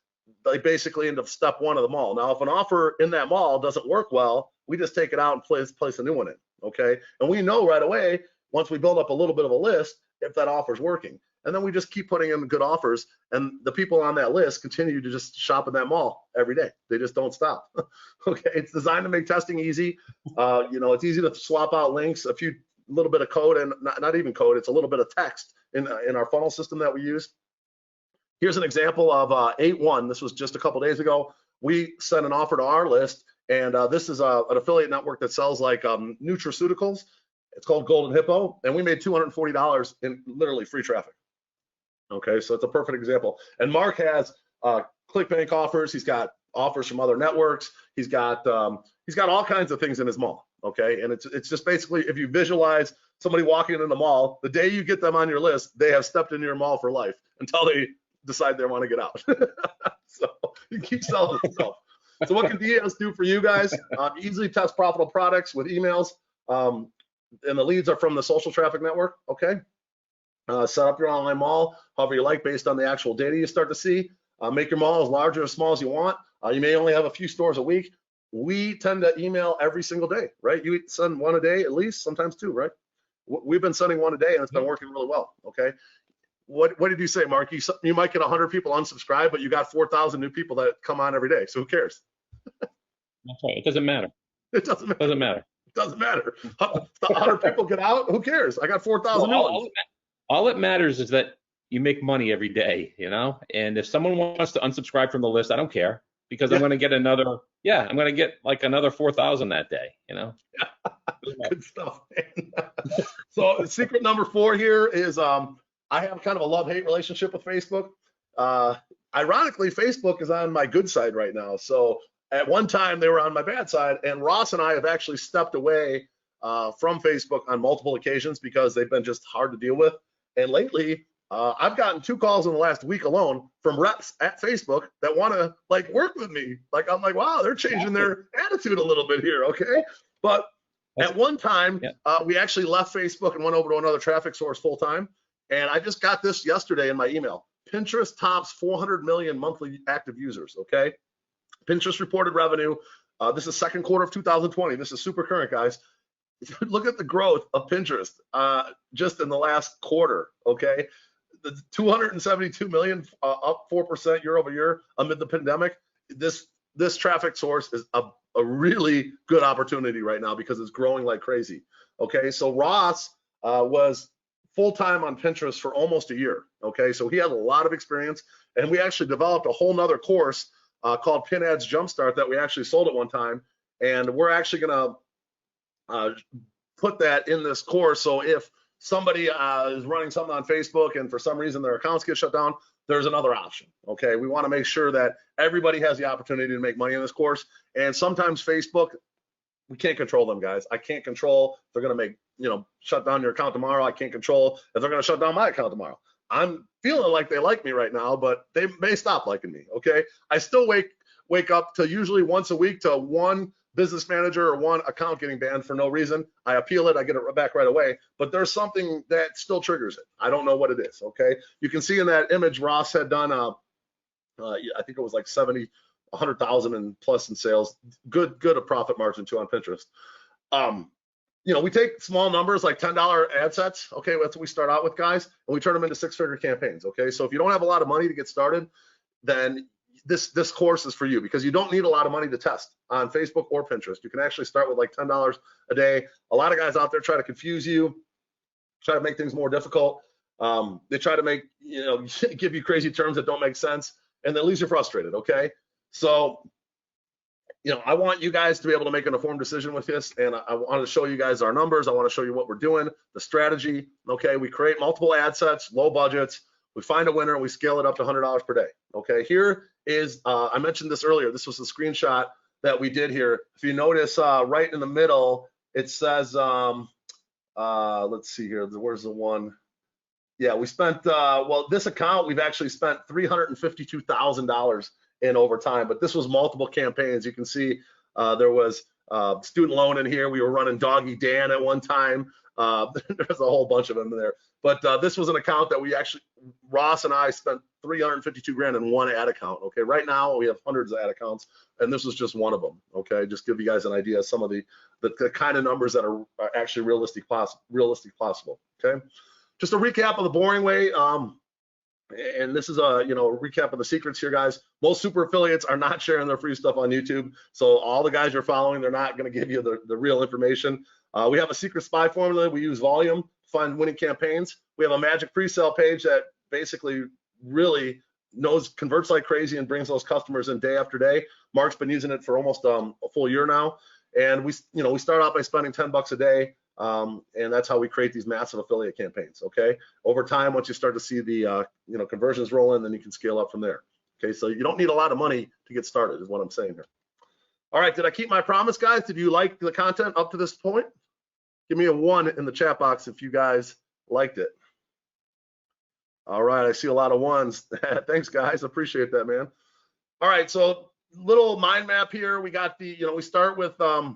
basically into step 1 of the mall. Now, if an offer in that mall doesn't work well, we just take it out and place a new one in, okay? And we know right away, once we build up a little bit of a list, if that offer is working. And then we just keep putting in good offers, and the people on that list continue to just shop in that mall every day. They just don't stop. Okay, it's designed to make testing easy. It's easy to swap out links, a little bit of code, and not even code. It's a little bit of text in our funnel system that we use. Here's an example of 8-1. This was just a couple days ago. We sent an offer to our list, and this is an affiliate network that sells like nutraceuticals. It's called Golden Hippo, and we made $240 in literally free traffic. Okay, so it's a perfect example. And Mark has ClickBank offers. He's got offers from other networks. He's got all kinds of things in his mall. Okay, and it's just basically, if you visualize somebody walking in the mall, the day you get them on your list, they have stepped into your mall for life until they decide they want to get out. So you keep selling yourself. So what can DAS do for you guys? Easily test profitable products with emails, and the leads are from the social traffic network. Okay. Set up your online mall however you like based on the actual data you start to see. Make your mall as large or as small as you want. You may only have a few stores a week. We tend to email every single day, right? You send 1 a day at least, sometimes 2, right? We've been sending 1 a day, and it's been working really well, okay? What did you say, Mark? You might get 100 people unsubscribe, but you got 4,000 new people that come on every day, so who cares? That's right. It doesn't matter. It doesn't matter. It doesn't matter. It doesn't matter. If the 100 people get out, who cares? I got 4,000 new ones. All that matters is that you make money every day, and if someone wants to unsubscribe from the list, I don't care, because I'm going to get I'm going to get like another 4,000 that day, Good stuff, man. So secret number 4 here is I have kind of a love-hate relationship with Facebook. Ironically, Facebook is on my good side right now. So at one time they were on my bad side, and Ross and I have actually stepped away from Facebook on multiple occasions because they've been just hard to deal with. And lately, I've gotten 2 calls in the last week alone from reps at Facebook that want to work with me. I'm like, wow, they're changing their attitude a little bit here, okay? But at one time, we actually left Facebook and went over to another traffic source full time. And I just got this yesterday in my email. Pinterest tops 400 million monthly active users, okay? Pinterest reported revenue. This is second quarter of 2020. This is super current, guys. Look at the growth of Pinterest just in the last quarter, okay? The 272 million, up 4% year over year amid the pandemic. This traffic source is a really good opportunity right now because it's growing like crazy, okay? So Ross was full-time on Pinterest for almost a year, okay? So he had a lot of experience, and we actually developed a whole nother course called Pin Ads Jumpstart that we actually sold at one time, and we're actually gonna put that in this course. So if somebody is running something on Facebook and for some reason their accounts get shut down, there's another option, okay? We wanna make sure that everybody has the opportunity to make money in this course, and sometimes Facebook, we can't control them, guys. I can't control if they're gonna make, shut down your account tomorrow. I can't control if they're gonna shut down my account tomorrow. I'm feeling like they like me right now, but they may stop liking me, okay? I still wake up to usually once a week to one business manager or one account getting banned for no reason. I appeal it, I get it back right away, but there's something that still triggers it. I don't know what it is, okay? You can see in that image Ross had done, I think it was like 100,000 and plus in sales. Good a profit margin too on Pinterest. We take small numbers like $10 ad sets, okay? That's what we start out with, guys, and we turn them into six-figure campaigns, okay? So if you don't have a lot of money to get started, then this course is for you because you don't need a lot of money to test on Facebook or Pinterest. You can actually start with like $10 a day. A lot of guys out there try to confuse you, try to make things more difficult. They try to make, give you crazy terms that don't make sense, and that leaves you frustrated, okay? So, I want you guys to be able to make an informed decision with this, and I want to show you guys our numbers. I want to show you what we're doing, the strategy, okay? We create multiple ad sets, low budgets. We find a winner and we scale it up to $100 per day, okay? Here is, I mentioned this earlier, this was a screenshot that we did here. If you notice right in the middle, it says, let's see here, where's the one? Yeah, we spent, this account, we've actually spent $352,000 in over time, but this was multiple campaigns. You can see there was student loan in here. We were running Doggy Dan at one time. There's a whole bunch of them in there. But this was an account that we actually, Ross and I spent 352 grand in one ad account, okay? Right now, we have hundreds of ad accounts, and this was just one of them, okay? Just give you guys an idea of some of the kind of numbers that are actually realistic possible, okay? Just a recap of the boring way, and this is a recap of the secrets here, guys. Most super affiliates are not sharing their free stuff on YouTube, so all the guys you're following, they're not going to give you the real information. We have a secret spy formula. We use volume to find winning campaigns. We have a magic pre-sale page that basically really converts like crazy and brings those customers in day after day. Mark's been using it for almost a full year now, and we start out by spending $10 a day. And that's how we create these massive affiliate campaigns, okay? Over time, once you start to see the conversions roll in, then you can scale up from there, okay? So you don't need a lot of money to get started is what I'm saying here. All right, did I keep my promise, guys? Did you like the content up to this point? Give me a 1 in the chat box if you guys liked it. All right, I see a lot of 1s. Thanks, guys, appreciate that, man. All right, so little mind map here. We got the, we start with the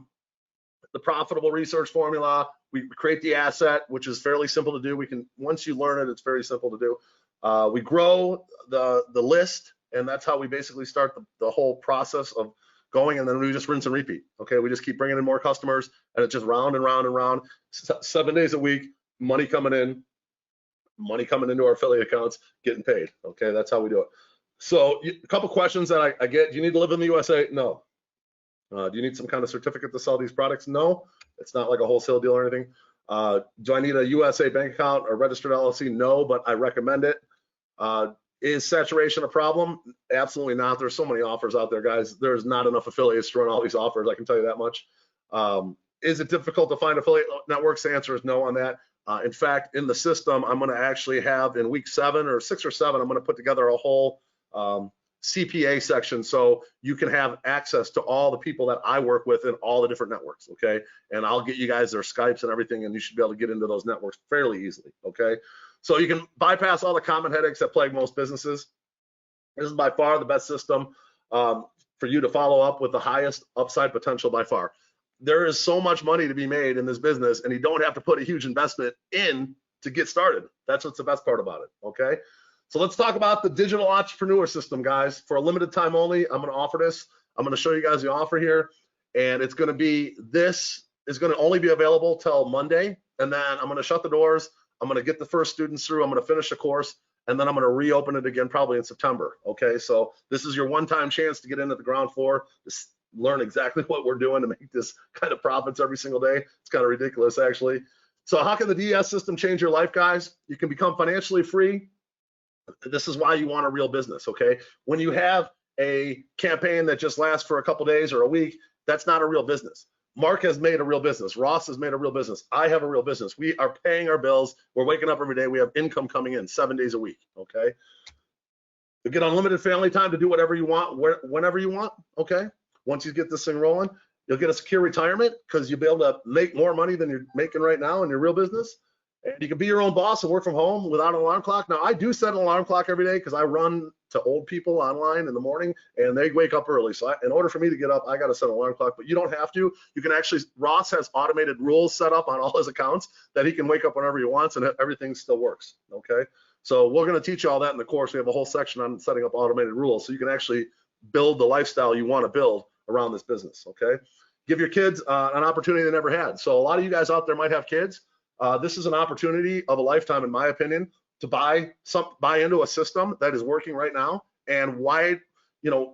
profitable research formula. We create the asset, which is fairly simple to do. Once you learn it, it's very simple to do. We grow the list, and that's how we basically start the whole process of going, and then we just rinse and repeat. Okay, we just keep bringing in more customers, and it's just round and round and round. 7 days a week, money coming into our affiliate accounts, getting paid. Okay, that's how we do it. So a couple questions that I get: do you need to live in the USA? No. Do you need some kind of certificate to sell these products? No, it's not like a wholesale deal or anything. Do I need a USA bank account or registered LLC? No, but I recommend it. Is saturation a problem? Absolutely not. There's so many offers out there, guys. There's not enough affiliates to run all these offers, I can tell you that much. Is it difficult to find affiliate networks? The answer is no on that. In fact, in the system, I'm going to actually have in week 7 or 6 or 7, I'm going to put together a whole CPA section so you can have access to all the people that I work with in all the different networks, okay? And I'll get you guys their Skypes and everything, and you should be able to get into those networks fairly easily, okay? So you can bypass all the common headaches that plague most businesses. This is by far the best system for you to follow up with the highest upside potential by far. There is so much money to be made in this business, and you don't have to put a huge investment in to get started. That's what's the best part about it, okay? So let's talk about the digital entrepreneur system, guys. For a limited time only, I'm going to offer this. I'm going to show you guys the offer here, and it's going to be, this is going to only be available till Monday, and then I'm going to shut the doors. I'm going to get the first students through. I'm going to finish the course, and then I'm going to reopen it again probably in September. Okay, so this is your one-time chance to get in at the ground floor, to learn exactly what we're doing to make this kind of profits every single day. It's kind of ridiculous, actually. So how can the DES system change your life, guys? You can become financially free. This is why you want a real business, okay? When you have a campaign that just lasts for a couple days or a week, that's not a real business. Mark has made a real business. Ross has made a real business. I have a real business. We are paying our bills. We're waking up every day. We have income coming in 7 days a week, okay? You get unlimited family time to do whatever you want, whenever you want, okay? Once you get this thing rolling, you'll get a secure retirement because you'll be able to make more money than you're making right now in your real business. And you can be your own boss and work from home without an alarm clock. Now, I do set an alarm clock every day because I run to old people online in the morning and they wake up early. So in order for me to get up, I got to set an alarm clock, but you don't have to. You can actually, Ross has automated rules set up on all his accounts that he can wake up whenever he wants and everything still works, okay? So we're going to teach you all that in the course. We have a whole section on setting up automated rules so you can actually build the lifestyle you want to build around this business, okay? Give your kids an opportunity they never had. So a lot of you guys out there might have kids. This is an opportunity of a lifetime, in my opinion, to buy into a system that is working right now. And why,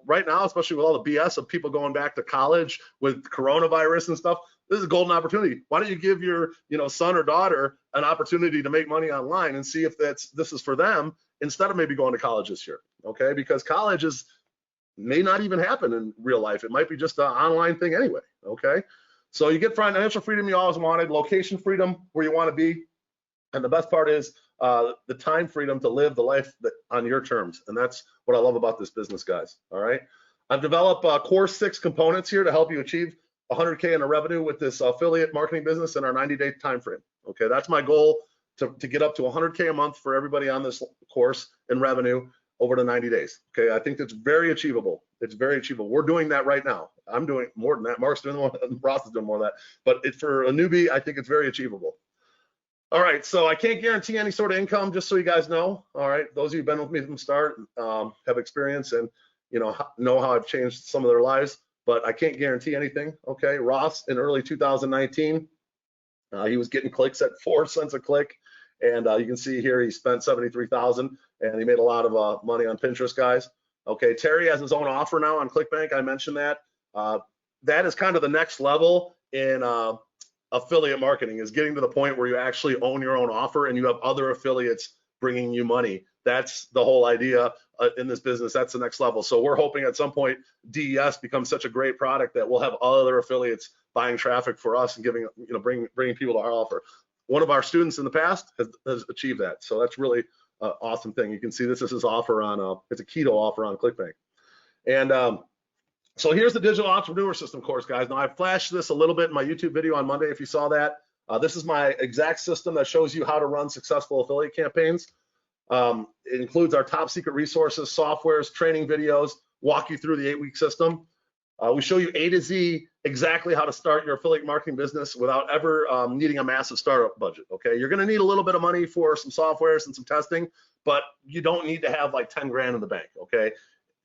right now, especially with all the BS of people going back to college with coronavirus and stuff, this is a golden opportunity. Why don't you give your, son or daughter an opportunity to make money online and see if this is for them instead of maybe going to college this year, okay? Because college may not even happen in real life. It might be just an online thing anyway, okay? So you get financial freedom you always wanted, location freedom where you want to be, and the best part is the time freedom to live the life on your terms, and that's what I love about this business, guys, all right? I've developed core 6 components here to help you achieve 100K in a revenue with this affiliate marketing business in our 90-day time frame, okay? That's my goal, to get up to 100K a month for everybody on this course in revenue over the 90 days. Okay, I think that's very achievable. It's very achievable. We're doing that right now. I'm doing more than that. Mark's doing more, Ross is doing more of that. But for a newbie, I think it's very achievable. All right, so I can't guarantee any sort of income, just so you guys know. All right, those of you who've been with me from the start have experience and know how I've changed some of their lives, but I can't guarantee anything. Okay, Ross in early 2019, he was getting clicks at 4 cents a click. And you can see here he spent $73,000 and he made a lot of money on Pinterest, guys. Okay, Terry has his own offer now on ClickBank. I mentioned that. That is kind of the next level in affiliate marketing, is getting to the point where you actually own your own offer and you have other affiliates bringing you money. That's the whole idea in this business. That's the next level. So we're hoping at some point DES becomes such a great product that we'll have other affiliates buying traffic for us and giving, bringing people to our offer. One of our students in the past has achieved that. So that's really an awesome thing. You can see this is his offer on, it's a keto offer on ClickBank. And so here's the digital entrepreneur system course, guys. Now I flashed this a little bit in my YouTube video on Monday, if you saw that. This is my exact system that shows you how to run successful affiliate campaigns. It includes our top secret resources, softwares, training videos, walk you through the 8-week system. We show you A to Z exactly how to start your affiliate marketing business without ever needing a massive startup budget, okay? You're gonna need a little bit of money for some softwares and some testing, but you don't need to have like 10 grand in the bank, okay?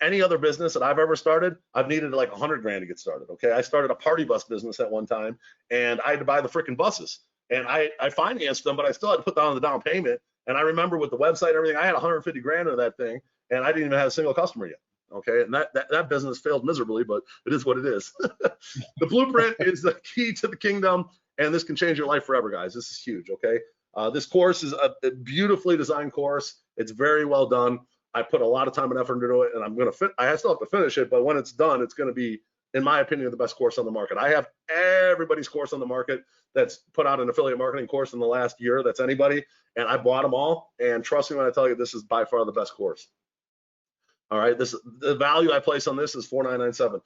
Any other business that I've ever started, I've needed like 100 grand to get started, okay? I started a party bus business at one time and I had to buy the freaking buses. And I financed them, but I still had to put down the down payment. And I remember with the website and everything, I had 150 grand in that thing and I didn't even have a single customer yet. Okay, and that business failed miserably, but it is what it is. The blueprint is the key to the kingdom, and this can change your life forever, guys. This is huge, okay? This course is a beautifully designed course. It's very well done. I put a lot of time and effort into it, and I still have to finish it, but when it's done, it's gonna be, in my opinion, the best course on the market. I have everybody's course on the market that's put out an affiliate marketing course in the last year, that's anybody, and I bought them all, and trust me when I tell you, this is by far the best course. All right, the value I place on this is $4,997.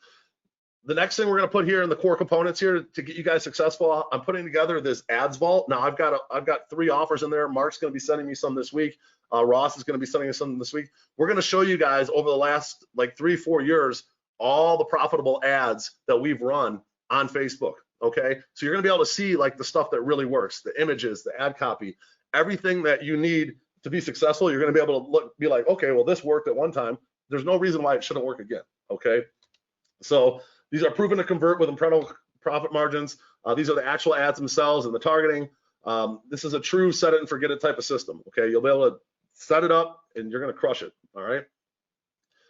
The next thing we're going to put here in the core components here to get you guys successful, I'm putting together this ads vault. Now I've got 3 offers in there. Mark's going to be sending me some this week. Ross is going to be sending us some this week. We're going to show you guys over the last like 3-4 years all the profitable ads that we've run on Facebook. Okay, so you're going to be able to see like the stuff that really works, the images, the ad copy, everything that you need to be successful. You're going to be able to be like, okay, well, this worked at one time. There's no reason why it shouldn't work again, okay? So these are proven to convert with incredible profit margins. These are the actual ads themselves and the targeting. This is a true set it and forget it type of system. Okay, you'll be able to set it up and you're going to crush it. All right.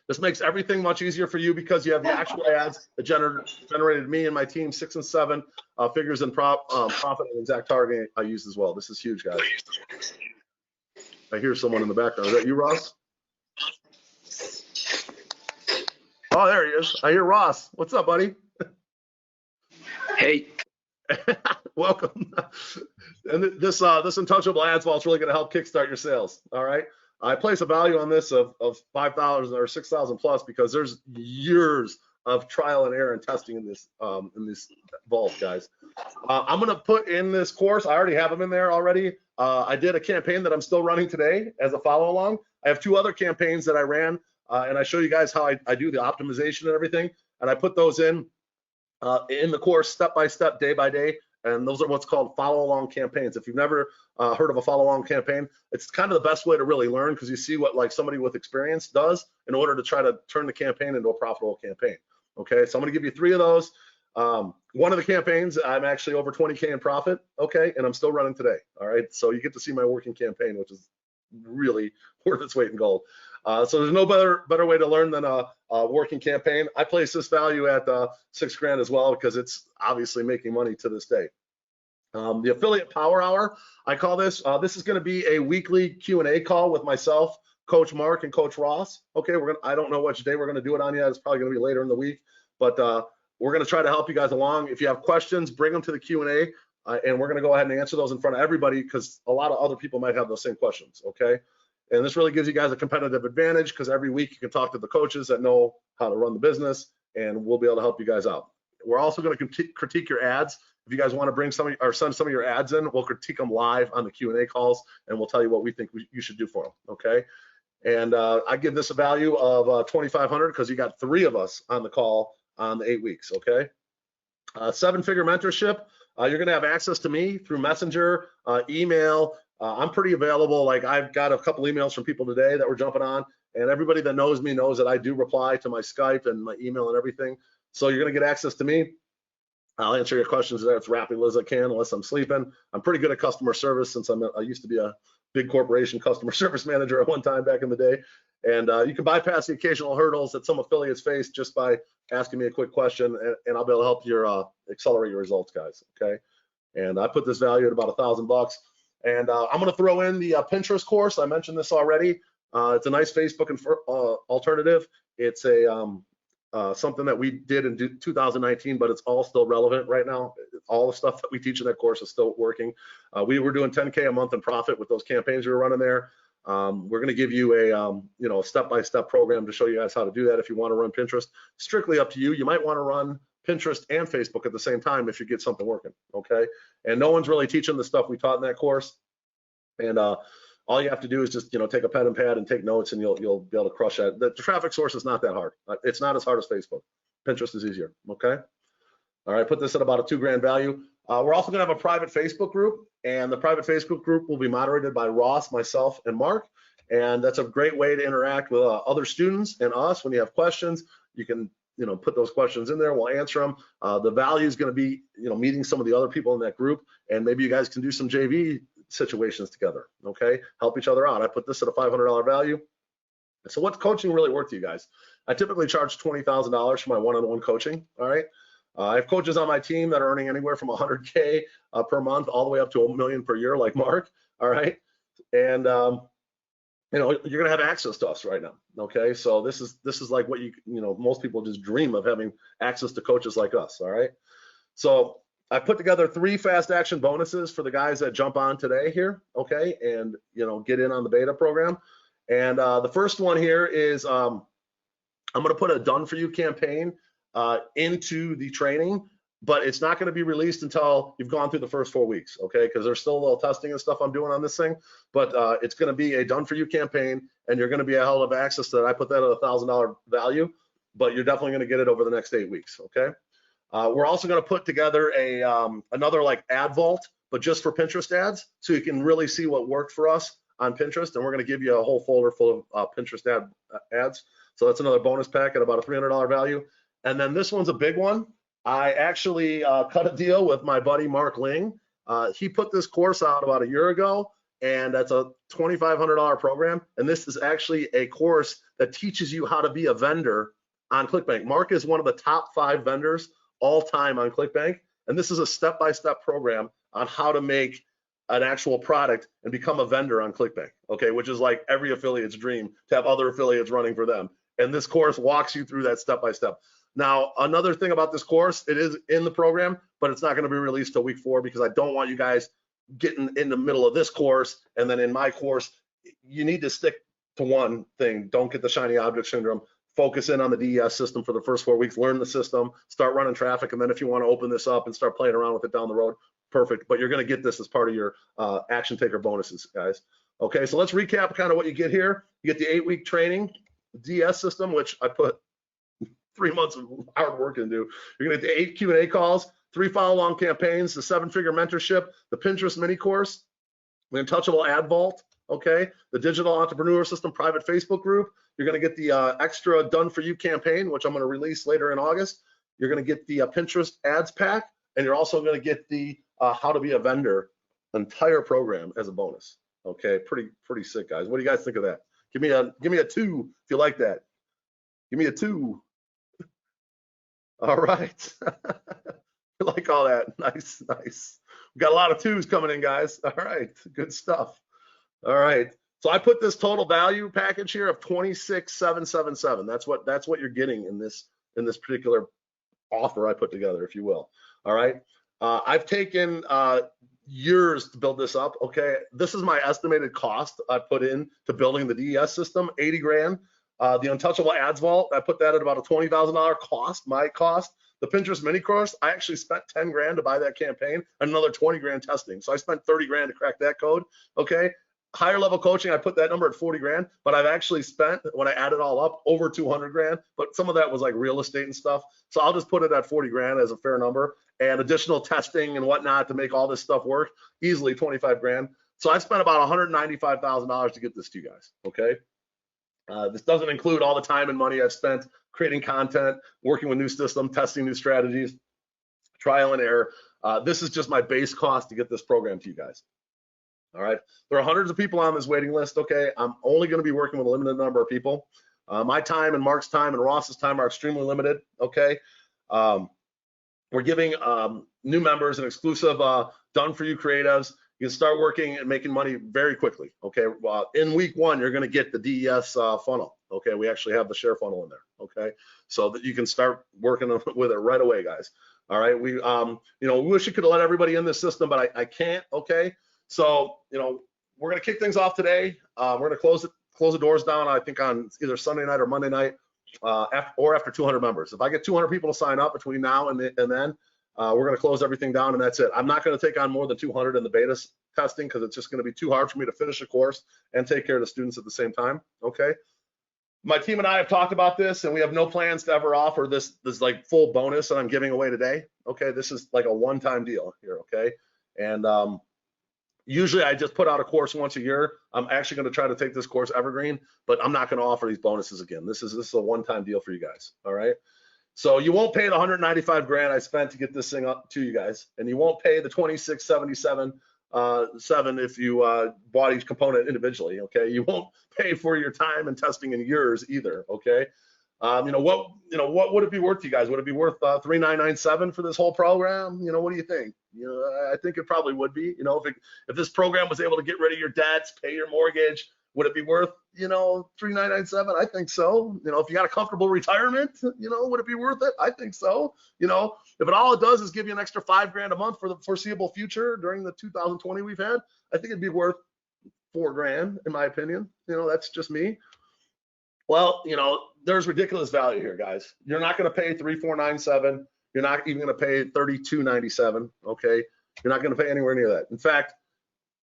This makes everything much easier for you because you have the actual ads that generated me and my team 6 and 7 figures in profit and exact targeting I used as well. This is huge, guys. I hear someone in the background. Is that you, Ross? Oh, there he is. I hear Ross. What's up, buddy? Hey. Welcome. And this untouchable ads wall is really going to help kickstart your sales. All right. I place a value on this of 5,000 or 6,000 plus because there's years of trial and error and testing in this vault, guys. I'm going to put in this course. I already have them in there already. I did a campaign that I'm still running today as a follow along. I have 2 other campaigns that I ran, and I show you guys how I do the optimization and everything. And I put those in the course step by step, day by day. And those are what's called follow-along campaigns. If you've never heard of a follow-along campaign, it's kind of the best way to really learn because you see what like somebody with experience does in order to try to turn the campaign into a profitable campaign. Okay, so I'm going to give you 3 of those. One of the campaigns, I'm actually over 20K in profit. Okay, and I'm still running today. All right, so you get to see my working campaign, which is really worth its weight in gold. So there's no better way to learn than a working campaign. I place this value at $6 grand as well because it's obviously making money to this day. The affiliate power hour, I call this. This is going to be a weekly Q&A call with myself, Coach Mark, and Coach Ross. Okay, I don't know which day we're going to do it on yet. It's probably going to be later in the week, but we're going to try to help you guys along. If you have questions, bring them to the Q&A, and we're going to go ahead and answer those in front of everybody because a lot of other people might have those same questions. Okay. And this really gives you guys a competitive advantage because every week you can talk to the coaches that know how to run the business, and we'll be able to help you guys out. We're also going to critique your ads. If you guys want to bring some or send some of your ads in, we'll critique them live on the Q&A calls, and we'll tell you what we think you should do for them. Okay. And I give this a value of 2,500 because you got 3 of us on the call on the 8 weeks. Okay. 7-figure mentorship. You're going to have access to me through Messenger, email. I'm pretty available. Like I've got a couple emails from people today that we're jumping on, and everybody that knows me knows that I do reply to my Skype and my email and everything. So you're going to get access to me. I'll answer your questions there as rapidly as I can, unless I'm sleeping. I'm pretty good at customer service since I used to be a big corporation customer service manager at one time back in the day. And you can bypass the occasional hurdles that some affiliates face just by asking me a quick question, and I'll be able to help you accelerate your results, guys. Okay. And I put this value at about $1,000. And I'm going to throw in the Pinterest course. I mentioned this already. It's a nice Facebook alternative. It's a something that we did in 2019, but it's all still relevant right now. All the stuff that we teach in that course is still working. We were doing 10K a month in profit with those campaigns we were running there. We're going to give you a step-by-step program to show you guys how to do that if you want to run Pinterest. Strictly up to you. You might want to run Pinterest and Facebook at the same time if you get something working, okay? And no one's really teaching the stuff we taught in that course. And all you have to do is just, take a pen and pad and take notes, and you'll be able to crush that. The traffic source is not that hard. It's not as hard as Facebook. Pinterest is easier, okay? All right, put this at about a $2 grand value. We're also gonna have a private Facebook group, and the private Facebook group will be moderated by Ross, myself, and Mark. And that's a great way to interact with other students and us. When you have questions, you can put those questions in there. We'll answer them. The value is going to be, meeting some of the other people in that group, and maybe you guys can do some JV situations together. Okay, help each other out. I put this at a $500 value. So what's coaching really worth to you guys? I typically charge $20,000 for my one-on-one coaching. All right. I have coaches on my team that are earning anywhere from 100K per month all the way up to $1 million per year, like Mark. All right. And you're gonna have access to us right now. Okay, so this is like what most people just dream of, having access to coaches like us. All right, so I put together 3 fast action bonuses for the guys that jump on today here. Okay, and get in on the beta program. And the first one here is I'm gonna put a done for you campaign into the training, but it's not going to be released until you've gone through the first 4 weeks, okay? Because there's still a little testing and stuff I'm doing on this thing, but it's going to be a done for you campaign, and you're going to be a hell of access to that. I put that at $1,000 value, but you're definitely going to get it over the next 8 weeks, okay? We're also going to put together another like ad vault, but just for Pinterest ads, so you can really see what worked for us on Pinterest, and we're going to give you a whole folder full of Pinterest ads. So that's another bonus pack at about a $300 value. And then this one's a big one. I actually cut a deal with my buddy Mark Ling. He put this course out about a year ago, and that's a $2,500 program. And this is actually a course that teaches you how to be a vendor on ClickBank. Mark is one of the top 5 vendors all time on ClickBank. And this is a step-by-step program on how to make an actual product and become a vendor on ClickBank, okay, which is like every affiliate's dream to have other affiliates running for them. And this course walks you through that step-by-step. Now, another thing about this course, it is in the program, but it's not going to be released till week 4 because I don't want you guys getting in the middle of this course and then in my course. You need to stick to one thing. Don't get the shiny object syndrome. Focus in on the DES system for the first 4 weeks, learn the system, start running traffic, and then if you want to open this up and start playing around with it down the road, perfect. But you're going to get this as part of your action taker bonuses, guys. Okay, so let's recap kind of what you get here. You get the 8-week training, DS system, which I put 3 months of hard work into. You're going to get the 8 Q&A calls, 3 follow-along campaigns, the 7-figure mentorship, the Pinterest mini course, the Untouchable Ad Vault, okay, the Digital Entrepreneur System private Facebook group. You're going to get the extra Done For You campaign, which I'm going to release later in August. You're going to get the Pinterest ads pack, and you're also going to get the How to Be a Vendor entire program as a bonus. Okay, pretty sick, guys. What do you guys think of that? Give me a 2 if you like that. Give me a 2. All right. I like all that. Nice. We got a lot of 2s coming in, guys. All right, good stuff. All right. So I put this total value package here of 26,777. That's what you're getting in this particular offer I put together, if you will. All right. I've taken years to build this up. Okay. This is my estimated cost I put in to building the DES system, 80 grand. The Untouchable Ads Vault, I put that at about a $20,000 cost, my cost. The Pinterest mini course, I actually spent 10 grand to buy that campaign and another 20 grand testing. So I spent 30 grand to crack that code. Okay. Higher level coaching, I put that number at 40 grand, but I've actually spent, when I add it all up, over 200 grand, but some of that was like real estate and stuff. So I'll just put it at 40 grand as a fair number, and additional testing and whatnot to make all this stuff work, easily 25 grand. So I spent about $195,000 to get this to you guys, okay? This doesn't include all the time and money I've spent creating content, working with new systems, testing new strategies, trial and error. This is just my base cost to get this program to you guys. All right, there are hundreds of people on this waiting list. Okay, I'm only going to be working with a limited number of people. My time and Mark's time and Ross's time are extremely limited. Okay, we're giving new members an exclusive Done For You creatives. You can start working and making money very quickly. Okay, in week 1, you're going to get the DES funnel. Okay, we actually have the share funnel in there. Okay, so that you can start working with it right away, guys. All right, we we wish you could have let everybody in this system, but I can't. Okay. So, we're going to kick things off today. We're going to close the doors down, I think, on either Sunday night or Monday night, after 200 members. If I get 200 people to sign up between now and then, we're going to close everything down, and that's it. I'm not going to take on more than 200 in the beta testing because it's just going to be too hard for me to finish a course and take care of the students at the same time. Okay. My team and I have talked about this, and we have no plans to ever offer this like full bonus that I'm giving away today. Okay. This is like a one-time deal here. Okay. And usually I just put out a course once a year. I'm actually going to try to take this course evergreen, but I'm not going to offer these bonuses again. This is a one-time deal for you guys. All right. So you won't pay the 195 grand I spent to get this thing up to you guys, and you won't pay the 2677 if you bought each component individually. Okay. You won't pay for your time and testing in yours either. Okay. What would it be worth to you guys? Would it be worth 3997 for this whole program? What do you think? I think it probably would be. If this program was able to get rid of your debts, pay your mortgage, would it be worth 3997? I think so. If you got a comfortable retirement, would it be worth it? I think so. If all it does is give you an extra 5 grand a month for the foreseeable future during the 2020 we've had, I think it'd be worth 4 grand in my opinion. That's just me. Well, there's ridiculous value here, guys. You're not going to pay 3497. You're not even going to pay 3297. Okay. You're not going to pay anywhere near that. In fact,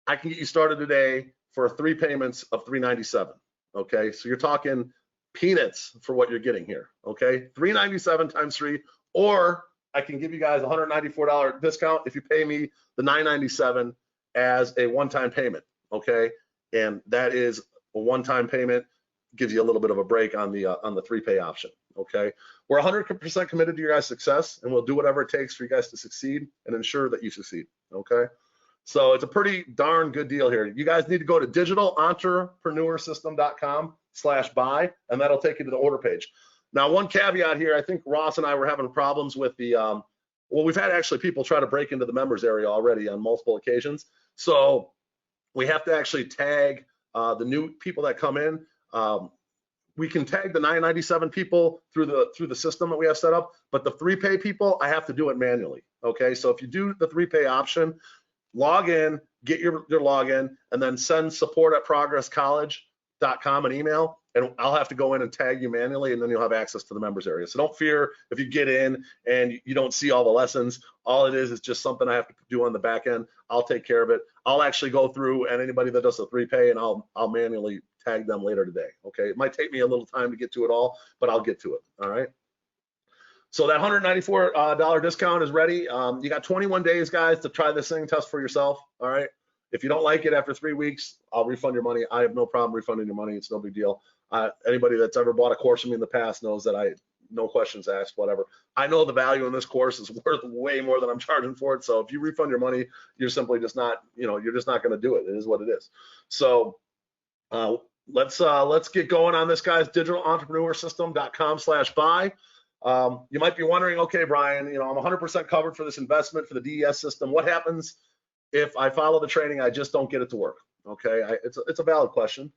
I can get you started today for 3 payments of 397. Okay. So you're talking peanuts for what you're getting here. Okay. 397 times 3, or I can give you guys a $194 discount if you pay me the 997 as a one-time payment. Okay. And that is a one-time payment. Gives you a little bit of a break on the 3-pay option. okay? We're 100% committed to your guys' success, and we'll do whatever it takes for you guys to succeed and ensure that you succeed, okay? So it's a pretty darn good deal here. You guys need to go to digitalentrepreneurssystem.com/buy, and that'll take you to the order page. Now, one caveat here, I think Ross and I were having problems with the, well, we've had actually people try to break into the members area already on multiple occasions. So we have to actually tag the new people that come in. We can tag the 997 people through the system that we have set up, but the 3Pay people, I have to do it manually, okay? So if you do the 3Pay option, log in, get your login, and then send support@progresscollege.com an email, and I'll have to go in and tag you manually, and then you'll have access to the members area. So don't fear if you get in and you don't see all the lessons. All it is just something I have to do on the back end. I'll take care of it. I'll actually go through, and anybody that does the 3Pay, and I'll manually tag them later today, okay? It might take me a little time to get to it all, but I'll get to it, all right? So that $194 discount is ready. You got 21 days, guys, to try this thing, test for yourself, all right? If you don't like it after 3 weeks, I'll refund your money. I have no problem refunding your money. It's no big deal. Anybody that's ever bought a course from me in the past knows that no questions asked, whatever. I know the value in this course is worth way more than I'm charging for it. So if you refund your money, you're simply just not, you're just not going to do it. It is what it is. So let's get going on this, guys. Digitalentrepreneurssystem.com/buy. You might be wondering, okay, Brian, I'm 100% covered for this investment for the DES system. What happens if I follow the training, I just don't get it to work? Okay, it's a valid question.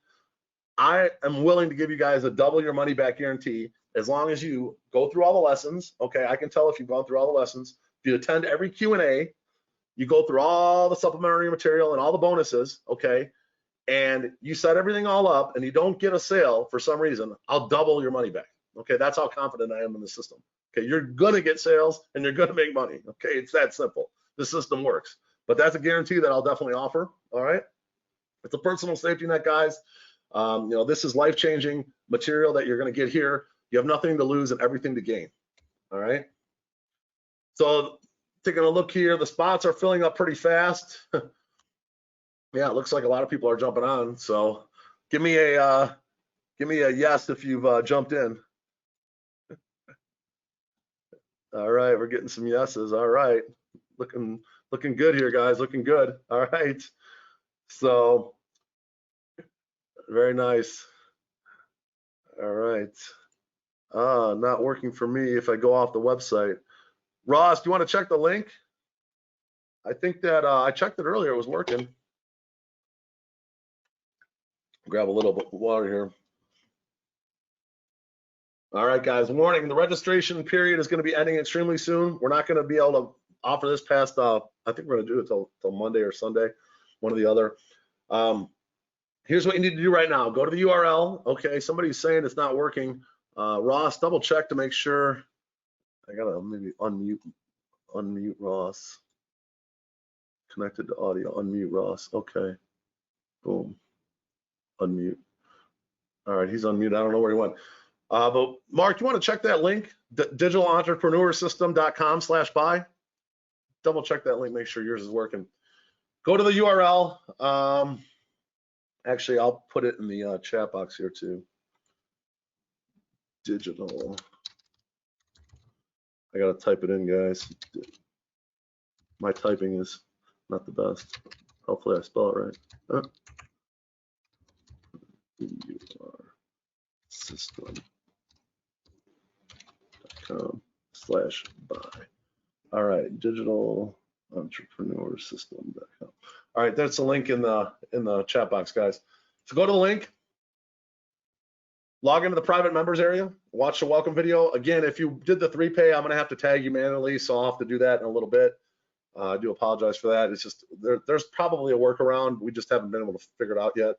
I am willing to give you guys a double your money back guarantee as long as you go through all the lessons. Okay, I can tell if you've gone through all the lessons. If you attend every Q&A, you go through all the supplementary material and all the bonuses, okay, and you set everything all up and you don't get a sale for some reason, I'll double your money back. Okay, that's how confident I am in the system. Okay, you're gonna get sales and you're gonna make money. Okay, it's that simple. The system works, but that's a guarantee that I'll definitely offer. All right, it's a personal safety net, guys. This is life-changing material that you're gonna get here. You have nothing to lose and everything to gain. All right. So taking a look here, the spots are filling up pretty fast. Yeah, it looks like a lot of people are jumping on. So give me a yes if you've jumped in. All right, we're getting some yeses. All right, looking good here, guys. Looking good. All right, so very nice. All right. Not working for me if I go off the website. Ross, do you want to check the link? I think that I checked it earlier. It was working. Grab a little bit of water here. All right, guys, warning, the registration period is going to be ending extremely soon. We're not going to be able to offer this past, I think we're going to do it till Monday or Sunday, one or the other. Here's what you need to do right now. Go to the URL. Okay, somebody's saying it's not working. Ross, double check to make sure. I got to maybe unmute Ross. Connected to audio, unmute Ross. Okay, boom, unmute. All right, he's unmuted. I don't know where he went. But Mark, you want to check that link, digitalentrepreneurssystem.com/buy. Double check that link, make sure yours is working. Go to the URL. Actually, I'll put it in the chat box here too. Digital. I gotta type it in, guys. My typing is not the best. Hopefully I spell it right. System.com/buy. All right, digitalentrepreneurssystem.com. All right, that's a link in the chat box, guys. So go to the link, log into the private members area, watch the welcome video. Again, if you did the 3Pay, I'm gonna have to tag you manually, so I'll have to do that in a little bit. I do apologize for that. It's just there's probably a workaround. We just haven't been able to figure it out yet.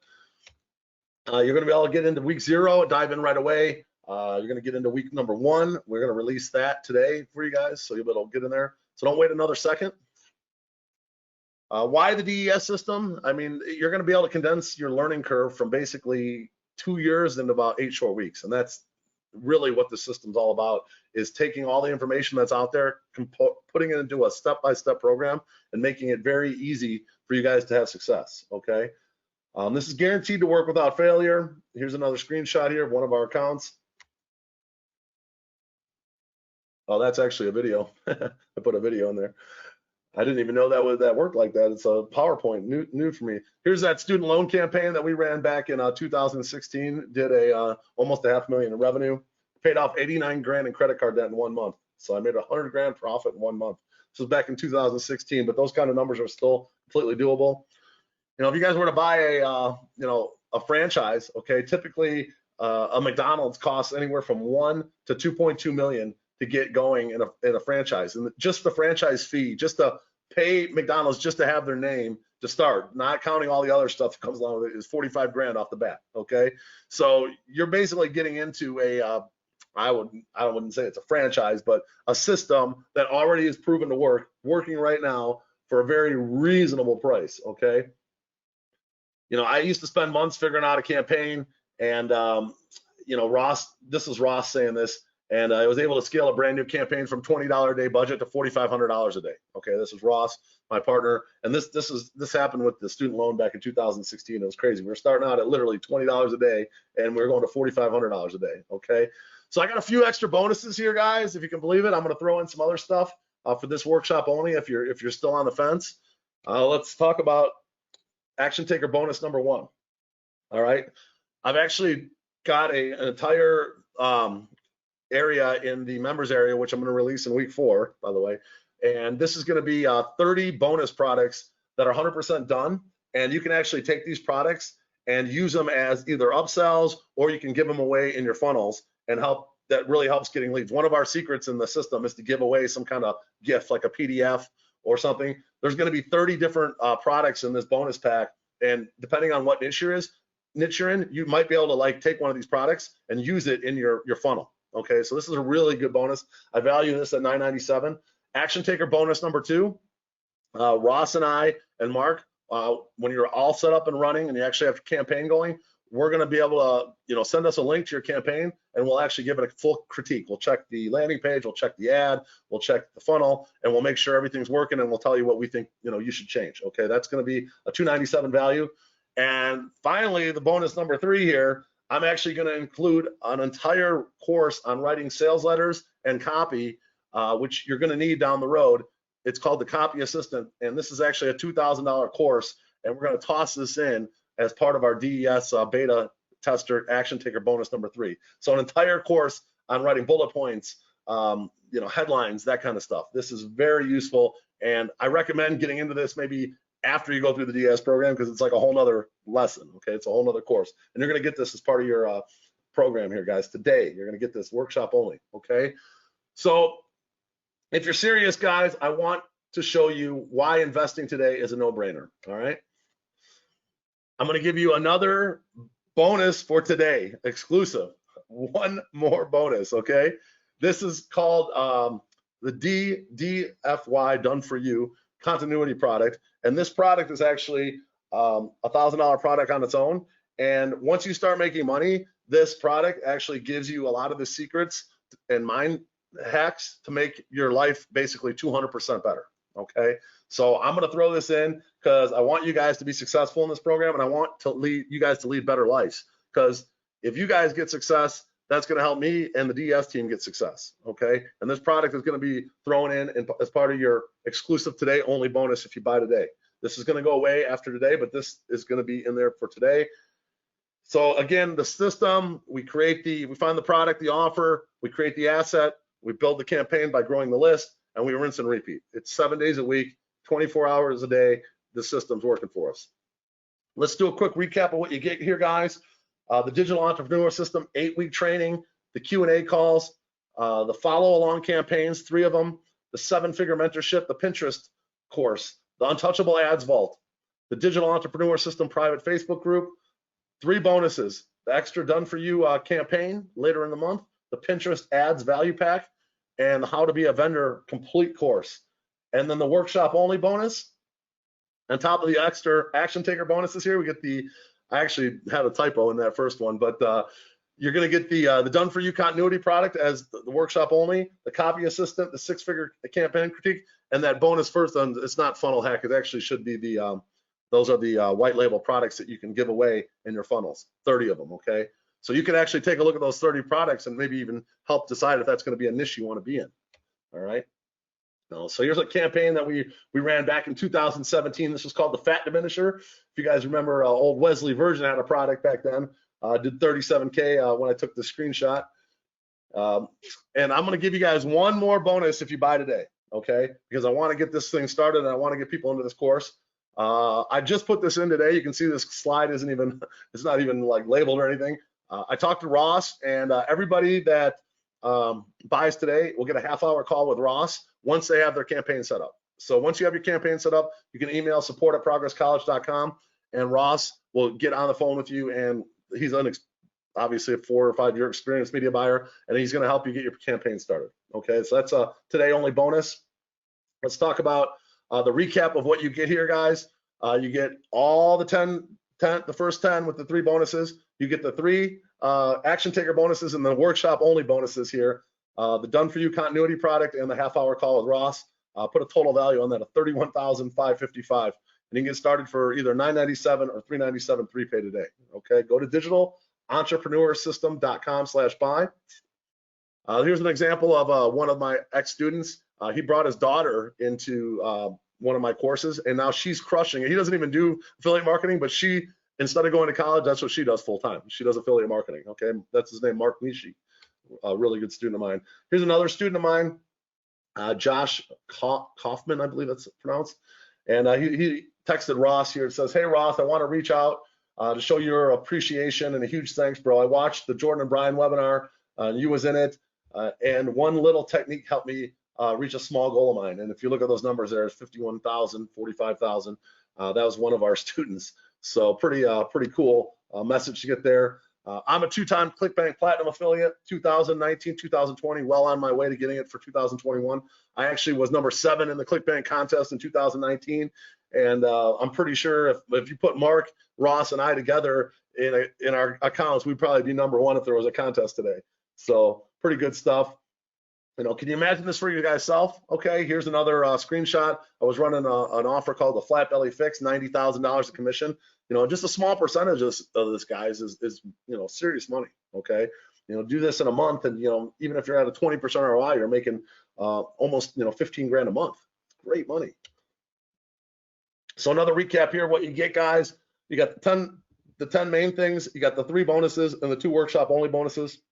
You're gonna be able to get into week 0, dive in right away. You're gonna get into week number 1. We're gonna release that today for you guys, so you'll be able to get in there. So don't wait another second. Why the DES system? I mean, you're gonna be able to condense your learning curve from basically 2 years into about 8 short weeks. And that's really what the system's all about, is taking all the information that's out there, putting it into a step-by-step program and making it very easy for you guys to have success, okay? This is guaranteed to work without failure. Here's another screenshot here of one of our accounts. Oh, that's actually a video. I put a video in there. I didn't even know that worked like that. It's a PowerPoint, new for me. Here's that student loan campaign that we ran back in 2016. Did almost a $500,000 in revenue. Paid off 89 grand in credit card debt in 1 month. So I made 100 grand profit in 1 month. This was back in 2016, but those kind of numbers are still completely doable. You know, if you guys were to buy a franchise, okay, typically a McDonald's costs anywhere from 1 to 2.2 million to get going in a franchise, and just the franchise fee, just to pay McDonald's just to have their name to start, not counting all the other stuff that comes along with it, is 45 grand off the bat. Okay, so you're basically getting into I wouldn't say it's a franchise, but a system that already is proven to working right now for a very reasonable price. Okay, you know, I used to spend months figuring out a campaign, and you know, Ross, this is Ross saying this. And I was able to scale a brand new campaign from $20 a day budget to $4,500 a day. Okay, this is Ross, my partner, and this happened with the student loan back in 2016. It was crazy. We were starting out at literally $20 a day, and we were going to $4,500 a day. Okay, so I got a few extra bonuses here, guys. If you can believe it, I'm going to throw in some other stuff for this workshop only. If you're still on the fence, let's talk about action taker bonus number 1. All right, I've actually got an entire area in the members area, which I'm going to release in week 4, by the way. And this is going to be 30 bonus products that are 100% done. And you can actually take these products and use them as either upsells, or you can give them away in your funnels and help. That really helps getting leads. One of our secrets in the system is to give away some kind of gift, like a PDF or something. There's going to be 30 different products in this bonus pack. And depending on what niche you're in, you might be able to like take one of these products and use it in your funnel. Okay, so this is a really good bonus. I value this at $9.97. Action taker bonus number 2. Ross and I and Mark, when you're all set up and running and you actually have a campaign going, we're going to be able to, you know, send us a link to your campaign, and we'll actually give it a full critique. We'll check the landing page, we'll check the ad, we'll check the funnel, and we'll make sure everything's working, and we'll tell you what we think, you know, you should change. Okay, that's going to be a $297 value. And finally, the bonus number 3 here. I'm actually going to include an entire course on writing sales letters and copy, which you're going to need down the road. It's called the Copy Assistant, and this is actually a $2,000 course, and we're going to toss this in as part of our DES beta tester action taker bonus number 3. So an entire course on writing bullet points, you know, headlines, that kind of stuff. This is very useful, and I recommend getting into this maybe after you go through the DS program, because it's like a whole nother lesson. Okay, it's a whole nother course, and you're going to get this as part of your program here, guys. Today you're going to get this workshop only. Okay, so if you're serious, guys, I want to show you why investing today is a no-brainer. All right, I'm going to give you another bonus for today, exclusive. One more bonus. Okay, this is called the DFY, done for you continuity product. And this product is actually $1,000 product on its own. And once you start making money, this product actually gives you a lot of the secrets and mind hacks to make your life basically 200% better. Okay, so I'm going to throw this in because I want you guys to be successful in this program, and I want to lead you guys to lead better lives. Because if you guys get success, that's going to help me and the DS team get success. Okay, and this product is going to be thrown in as part of your exclusive today only bonus if you buy today. This is going to go away after today, but this is going to be in there for today. So again, the system, we find the product, the offer, we create the asset, we build the campaign by growing the list, and we rinse and repeat. It's 7 days a week, 24 hours a day. The system's working for us. Let's do a quick recap of what you get here, guys. The digital entrepreneur system, 8-week training, the Q&A calls, the follow along campaigns, 3 of them, the 7-figure mentorship, the Pinterest course, the Untouchable Ads Vault, the digital entrepreneur system private Facebook group, 3 bonuses, the extra done for you campaign later in the month, the Pinterest ads value pack, and the how to be a vendor complete course. And then the workshop only bonus. On top of the extra action taker bonuses here, we get I actually had a typo in that first one, but you're going to get the done for you continuity product as the workshop only, the copy assistant, the 6-figure campaign critique, and that bonus first one. It's not funnel hack. It actually should be those are the white label products that you can give away in your funnels, 30 of them. Okay, so you can actually take a look at those 30 products and maybe even help decide if that's going to be a niche you want to be in. All right. So here's a campaign that we ran back in 2017. This was called the Fat Diminisher. If you guys remember, old Wesley Virgin had a product back then. Did 37K when I took the screenshot. And I'm going to give you guys one more bonus if you buy today, okay? Because I want to get this thing started and I want to get people into this course. I just put this in today. You can see this slide isn't even, it's not even like labeled or anything. I talked to Ross, and everybody that buys today will get a half-hour call with Ross once they have their campaign set up. So once you have your campaign set up, you can email support@progresscollege.com, and Ross will get on the phone with you, and he's obviously a 4 or 5 year experienced media buyer, and he's going to help you get your campaign started. Okay, so that's a today only bonus. Let's talk about the recap of what you get here, guys. You get all the the first 10 with the 3 bonuses. You get the 3 action taker bonuses and the workshop only bonuses here. The done for you continuity product and the half-hour call with Ross. Put a total value on that of $31,555, and you can get started for either $997 or $397 prepay today. Okay, go to digitalentrepreneursystem.com/buy. Here's an example of one of my ex-students. He brought his daughter into one of my courses, and now she's crushing it. He doesn't even do affiliate marketing, but she, instead of going to college, that's what she does full time. She does affiliate marketing. Okay, that's his name, Mark Nishi, a really good student of mine. Here's another student of mine, Josh Kaufman, I believe that's pronounced. And he texted Ross here. It says, "Hey Ross, I want to reach out to show your appreciation and a huge thanks, bro. I watched the Jordan and Brian webinar. You was in it, and one little technique helped me reach a small goal of mine." And if you look at those numbers there, it's 51,000, 45,000. That was one of our students. So pretty cool message to get there. I'm a 2-time ClickBank Platinum affiliate, 2019, 2020, well on my way to getting it for 2021. I actually was number 7 in the ClickBank contest in 2019. And I'm pretty sure if you put Mark, Ross, and I together in our accounts, we'd probably be number 1 if there was a contest today. So pretty good stuff. You know, can you imagine this for your guys self? Okay, here's another screenshot. I was running an offer called the Flat Belly Fix, $90,000 of commission. You know, just a small percentage of this, guys, is you know, serious money. Okay, you know, do this in a month, and you know, even if you're at a 20% ROI, you're making almost, you know, 15 grand a month. Great money. So another recap here, what you get, guys. You got the 10 main things. You got the 3 bonuses and the 2 workshop only bonuses.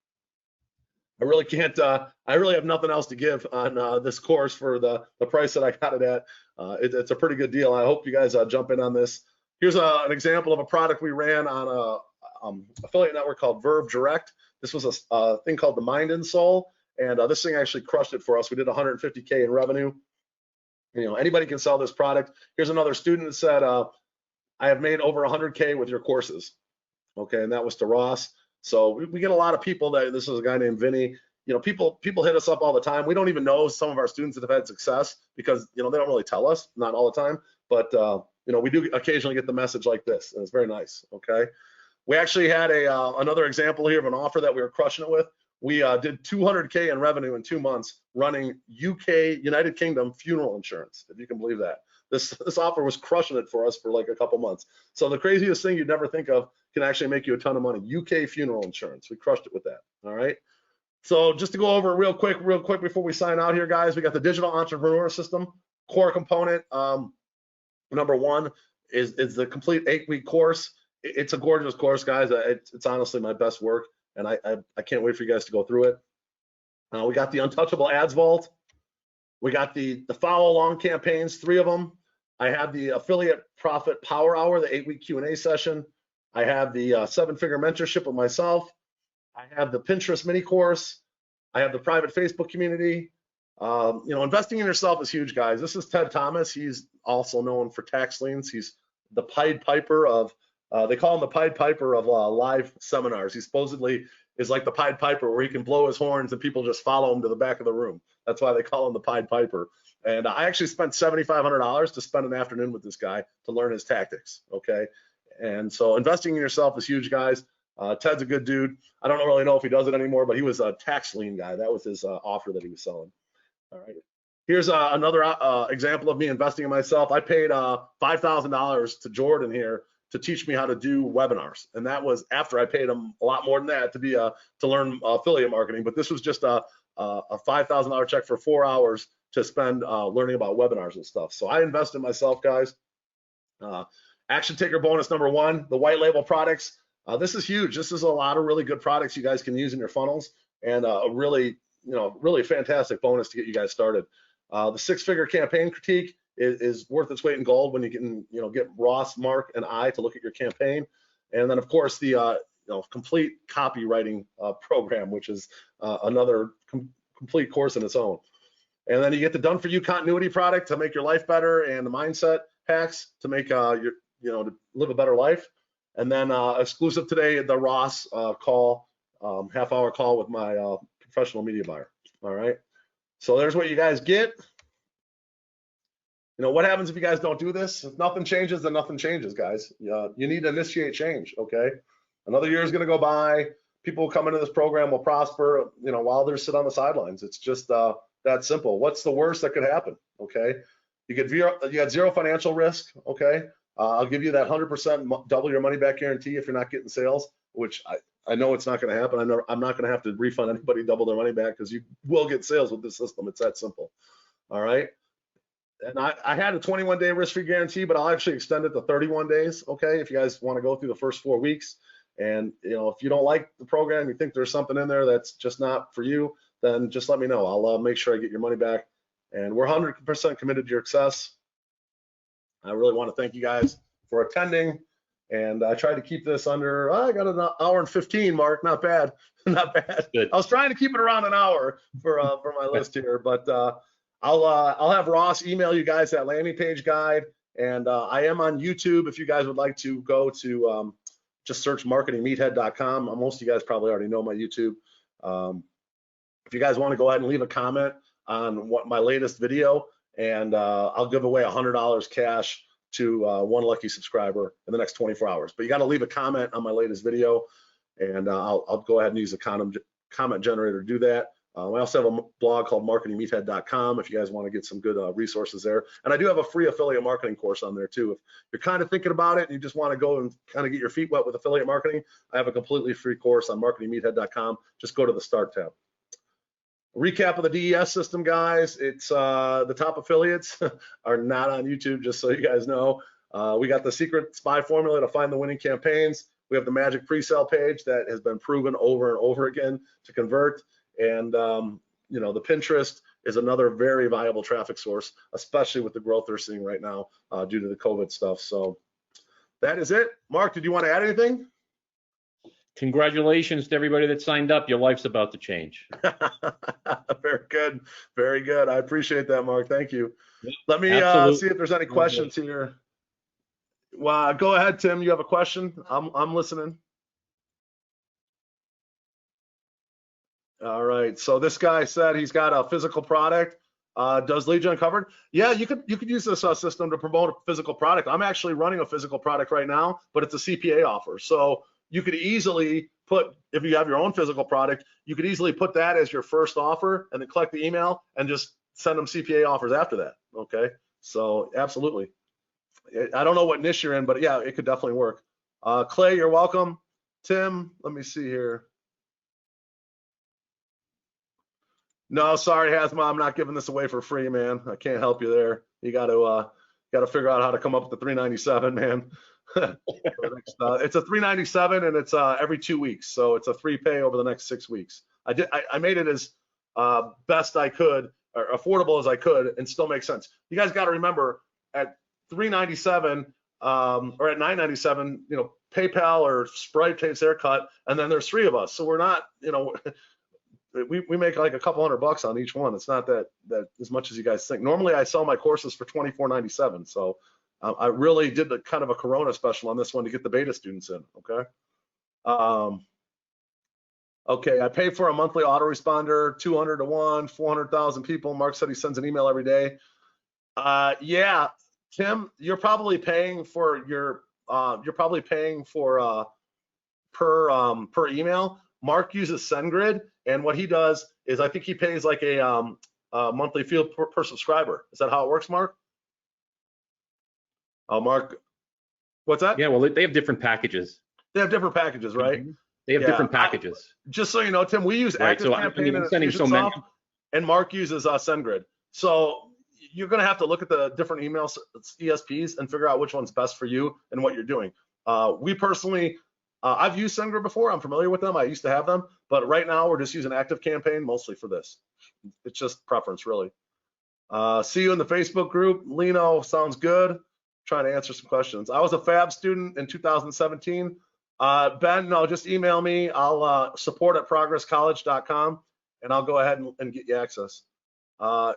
I really can't, I really have nothing else to give on this course for the price that I got it at. It's a pretty good deal. I hope you guys jump in on this. Here's an example of a product we ran on a affiliate network called Verve Direct. This was a thing called the Mind and Soul, and this thing actually crushed it for us. We did 150K in revenue. You know, anybody can sell this product. Here's another student that said, I have made over 100K with your courses. Okay, and that was to Ross. So we get a lot of people that, this is a guy named Vinny. You know, people hit us up all the time. We don't even know some of our students that have had success because, you know, they don't really tell us, not all the time. But, you know, we do occasionally get the message like this, and it's very nice, okay? We actually had another example here of an offer that we were crushing it with. We did 200K in revenue in 2 months running UK, United Kingdom funeral insurance, if you can believe that. This offer was crushing it for us for like a couple months. So the craziest thing you'd never think of can actually make you a ton of money. UK funeral insurance. We crushed it with that. All right. So just to go over it real quick before we sign out here, guys, we got the digital entrepreneur system. Core component number 1 is the complete 8-week course. It's a gorgeous course, guys. It's honestly my best work, and I can't wait for you guys to go through it. We got the Untouchable Ads Vault. We got the follow along campaigns, 3 of them. I have the affiliate profit power hour, the 8-week Q&A session. I have the 7-figure mentorship with myself. I have the Pinterest mini course. I have the private Facebook community. You know, investing in yourself is huge, guys. This is Ted Thomas. He's also known for tax liens. He's the Pied Piper of, they call him the Pied Piper of live seminars. He supposedly is like the Pied Piper, where he can blow his horns and people just follow him to the back of the room. That's why they call him the Pied Piper. And I actually spent $7,500 to spend an afternoon with this guy to learn his tactics, okay? And so investing in yourself is huge, guys. Ted's a good dude. I don't really know if he does it anymore, but he was a tax lien guy. That was his offer that he was selling. All right. Here's another example of me investing in myself. I paid $5,000 to Jordan here to teach me how to do webinars, and that was after I paid him a lot more than that to learn affiliate marketing. But this was just a a $5,000 check for 4 hours to spend learning about webinars and stuff. So I invest in myself, guys. Action taker bonus number 1, the white label products. This is huge. This is a lot of really good products you guys can use in your funnels, and a really, really fantastic bonus to get you guys started. The 6-figure campaign critique is worth its weight in gold when you can, get Ross, Mark, and I to look at your campaign. And then, of course, the complete copywriting program, which is another complete course in its own. And then you get the done for you continuity product to make your life better, and the mindset hacks to make your, to live a better life. And then exclusive today, the Ross call, half-hour call with my professional media buyer. All right. So there's what you guys get. What happens if you guys don't do this? If nothing changes, then nothing changes, guys. You need to initiate change, okay? Another year is going to go by. People will come into this program, will prosper, while they're sitting on the sidelines. It's just that simple. What's the worst that could happen, okay? You get zero financial risk, okay? I'll give you that 100% double your money back guarantee if you're not getting sales, which I know it's not going to happen. I'm not going to have to refund anybody double their money back, because you will get sales with this system. It's that simple, all right? And I had a 21-day risk-free guarantee, but I'll actually extend it to 31 days, okay, if you guys want to go through the first 4 weeks. And, if you don't like the program, you think there's something in there that's just not for you, then just let me know. I'll make sure I get your money back. And we're 100% committed to your success. I really want to thank you guys for attending. And I tried to keep this under, I got an hour and 15, Mark. Not bad. Not bad. Good. I was trying to keep it around an hour for my list here, but I'll have Ross email you guys that landing page guide. And I am on YouTube if you guys would like to go to just search marketingmeathead.com. Most of you guys probably already know my YouTube. If you guys want to go ahead and leave a comment on what my latest video, and I'll give away $100 cash to one lucky subscriber in the next 24 hours. But you got to leave a comment on my latest video, and I'll go ahead and use the comment generator to do that. I also have a blog called marketingmeathead.com if you guys want to get some good resources there. And I do have a free affiliate marketing course on there too. If you're kind of thinking about it and you just want to go and kind of get your feet wet with affiliate marketing, I have a completely free course on marketingmeathead.com. Just go to the Start tab. Recap of the DES system, guys. It's the top affiliates are not on YouTube, just so you guys know. We got the secret spy formula to find the winning campaigns. We have the magic pre-sale page that has been proven over and over again to convert. And the Pinterest is another very viable traffic source, especially with the growth they're seeing right now due to the COVID stuff. So that is it. Mark, did you want to add anything? Congratulations to everybody that signed up. Your life's about to change. Very good. Very good. I appreciate that, Mark. Thank you. Yep, let me see if there's any questions here. Well, go ahead, Tim. You have a question? I'm listening. All right. So this guy said he's got a physical product. Does lead gen covered? Yeah, you could use this system to promote a physical product. I'm actually running a physical product right now, but it's a CPA offer. So you could easily put, if you have your own physical product, you could easily put that as your first offer and then collect the email and just send them CPA offers after that. Okay. So absolutely. I don't know what niche you're in, but yeah, it could definitely work. Clay, you're welcome. Tim, let me see here. No, sorry, Hasma, I'm not giving this away for free, man. I can't help you there. You got to figure out how to come up with the $397, man. It's a $397 and it's every 2 weeks, so it's a 3 pay over the next 6 weeks. I made it as best I could, or affordable as I could, and still make sense. You guys got to remember, at $397 or at $997, PayPal or Sprite takes their cut, and then there's 3 of us, so we're not, we make like a couple $100 on each one. It's not that as much as you guys think. Normally I sell my courses for $24.97, so I really did the kind of a Corona special on this one to get the beta students in. Okay. Okay, I pay for a monthly autoresponder, 200 to 1, 400,000 people. Mark said he sends an email every day. Yeah, Tim, you're probably paying for your per email. Mark uses SendGrid, and what he does is I think he pays like a monthly fee per subscriber. Is that how it works, Mark? Mark, what's that? Yeah, well, they have different packages. They have different packages, right? Mm-hmm. They have different packages. Just so you know, Tim, we use Right. Active So Campaign and I'm sending so many. Infusionsoft, and Mark uses SendGrid. So you're going to have to look at the different email ESPs and figure out which one's best for you and what you're doing. We personally, I've used SendGrid before. I'm familiar with them. I used to have them, but right now we're just using Active Campaign mostly for this. It's just preference, really. See you in the Facebook group. Lino, sounds good. Trying to answer some questions. I was a FAB student in 2017. Ben, no, just email me. I'll support@progresscollege.com, and I'll go ahead and get you access.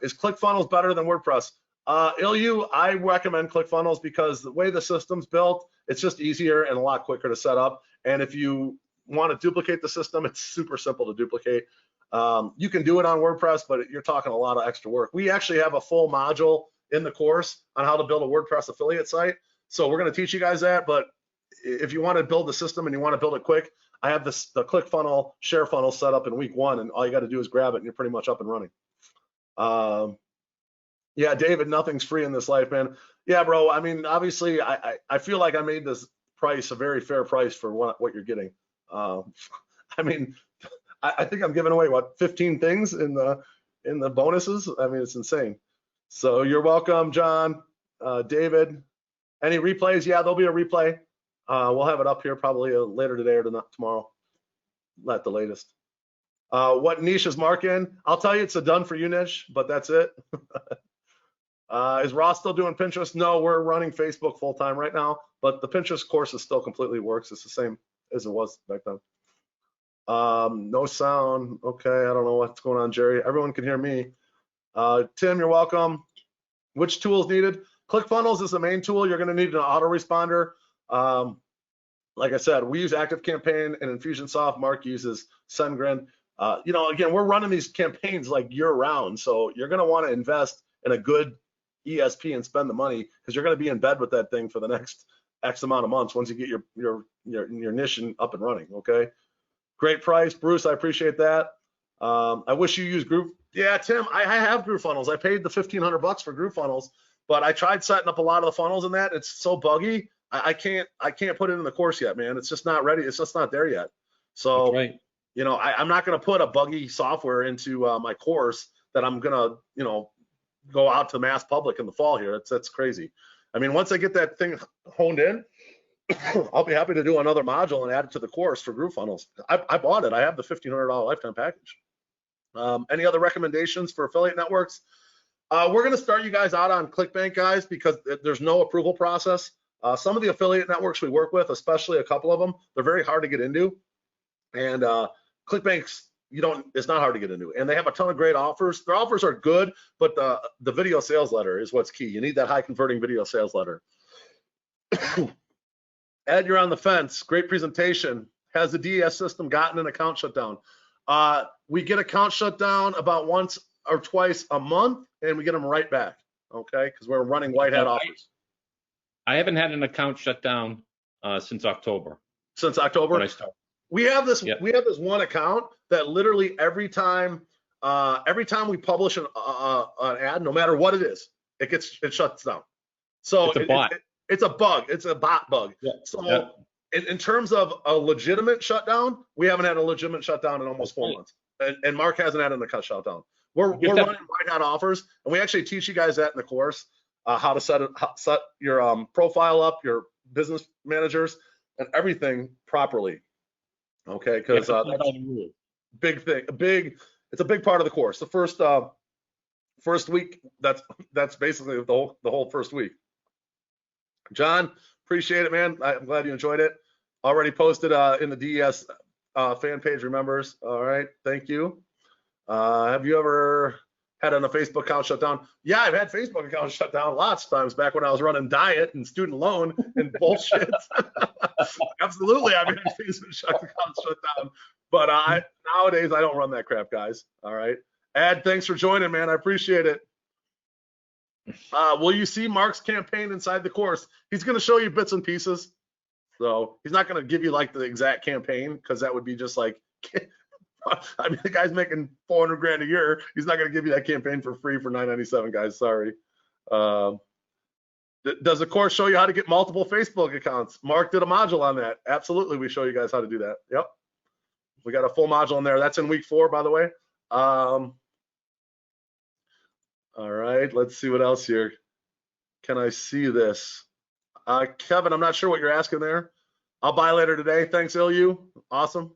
Is ClickFunnels better than WordPress? Ilyu, I recommend ClickFunnels because the way the system's built, it's just easier and a lot quicker to set up. And if you want to duplicate the system, it's super simple to duplicate. You can do it on WordPress, but you're talking a lot of extra work. We actually have a full module in the course on how to build a WordPress affiliate site. So we're going to teach you guys that. But if you want to build the system and you want to build it quick, I have the ClickFunnels share funnel set up in week 1, and all you got to do is grab it and you're pretty much up and running. Yeah, David, nothing's free in this life, man. Yeah, bro. I mean, obviously, I feel like I made this price a very fair price for what you're getting. I mean, I think I'm giving away what 15 things in the bonuses. I mean, it's insane. So you're welcome, John, David. Any replays? Yeah, there'll be a replay. We'll have it up here probably later today or tomorrow, at the latest. What niche is Mark in? I'll tell you, it's a done for you niche, but that's it. Is Ross still doing Pinterest? No, we're running Facebook full time right now, but the Pinterest course is still completely works. It's the same as it was back then. No sound. Okay, I don't know what's going on, Jerry. Everyone can hear me. Tim, you're welcome. Which tool is needed? ClickFunnels is the main tool. You're going to need an autoresponder. Like I said, we use Active Campaign and Infusionsoft. Mark uses SendGrid. You know, again, we're running these campaigns like year round, so you're going to want to invest in a good ESP and spend the money because you're going to be in bed with that thing for the next X amount of months once you get your niche up and running. Okay. Great price, Bruce. I appreciate that. I wish you used Group. Yeah, Tim, I have GrooveFunnels. I paid the $1,500 for GrooveFunnels, but I tried setting up a lot of the funnels in that. It's so buggy. I can't put it in the course yet, man. It's just not ready. It's just not there yet. So, right. You know, I'm not going to put a buggy software into my course that I'm going to, you know, go out to mass public in the fall here. That's crazy. I mean, once I get that thing honed in, I'll be happy to do another module and add it to the course for GrooveFunnels. I bought it. I have the $1,500 lifetime package. Any other recommendations for affiliate networks? We're going to start you guys out on ClickBank, guys, because there's no approval process. Some of the affiliate networks we work with, especially a couple of them, they're very hard to get into. And ClickBank's, it's not hard to get into. And they have a ton of great offers. Their offers are good, but the video sales letter is what's key. You need that high converting video sales letter. Ed, you're on the fence. Great presentation. Has the DES system gotten an account shutdown? We get account shutdown about once or twice a month, and we get them right back, okay? Because we're running white hat offers. I haven't had an account shut down since October. Since October? When I started. We have this one account that literally every time we publish an ad, no matter what it is, it shuts down. So it's a bot. It's a bug. It's a bot bug. Yeah. So in terms of a legitimate shutdown, we haven't had a legitimate shutdown in almost 4 months. And Mark hasn't had an account shutdown. We're running white hat offers, and we actually teach you guys that in the course, how to set your profile up, your business managers, and everything properly. Okay, because that's a big thing. It's a big part of the course. The first week, that's basically the whole first week. John, appreciate it, man. I'm glad you enjoyed it. Already posted in the DES fan page, remembers. All right, thank you. Have you ever had a Facebook account shut down? Yeah, I've had Facebook accounts shut down lots of times back when I was running diet and student loan and bullshit. Absolutely, I've had Facebook accounts shut down. But nowadays, I don't run that crap, guys. All right. Ed, thanks for joining, man. I appreciate it. Will you see Mark's campaign inside the course? He's going to show you bits and pieces. So he's not going to give you like the exact campaign because that would be just like, I mean, the guy's making 400 grand a year. He's not going to give you that campaign for free for $9.97, guys. Sorry. Does the course show you how to get multiple Facebook accounts? Mark did a module on that. Absolutely. We show you guys how to do that. Yep. We got a full module in there. That's in week 4, by the way. All right, let's see what else here. Can I see this? Kevin, I'm not sure what you're asking there. I'll buy later today. Thanks, Ilyu. Awesome.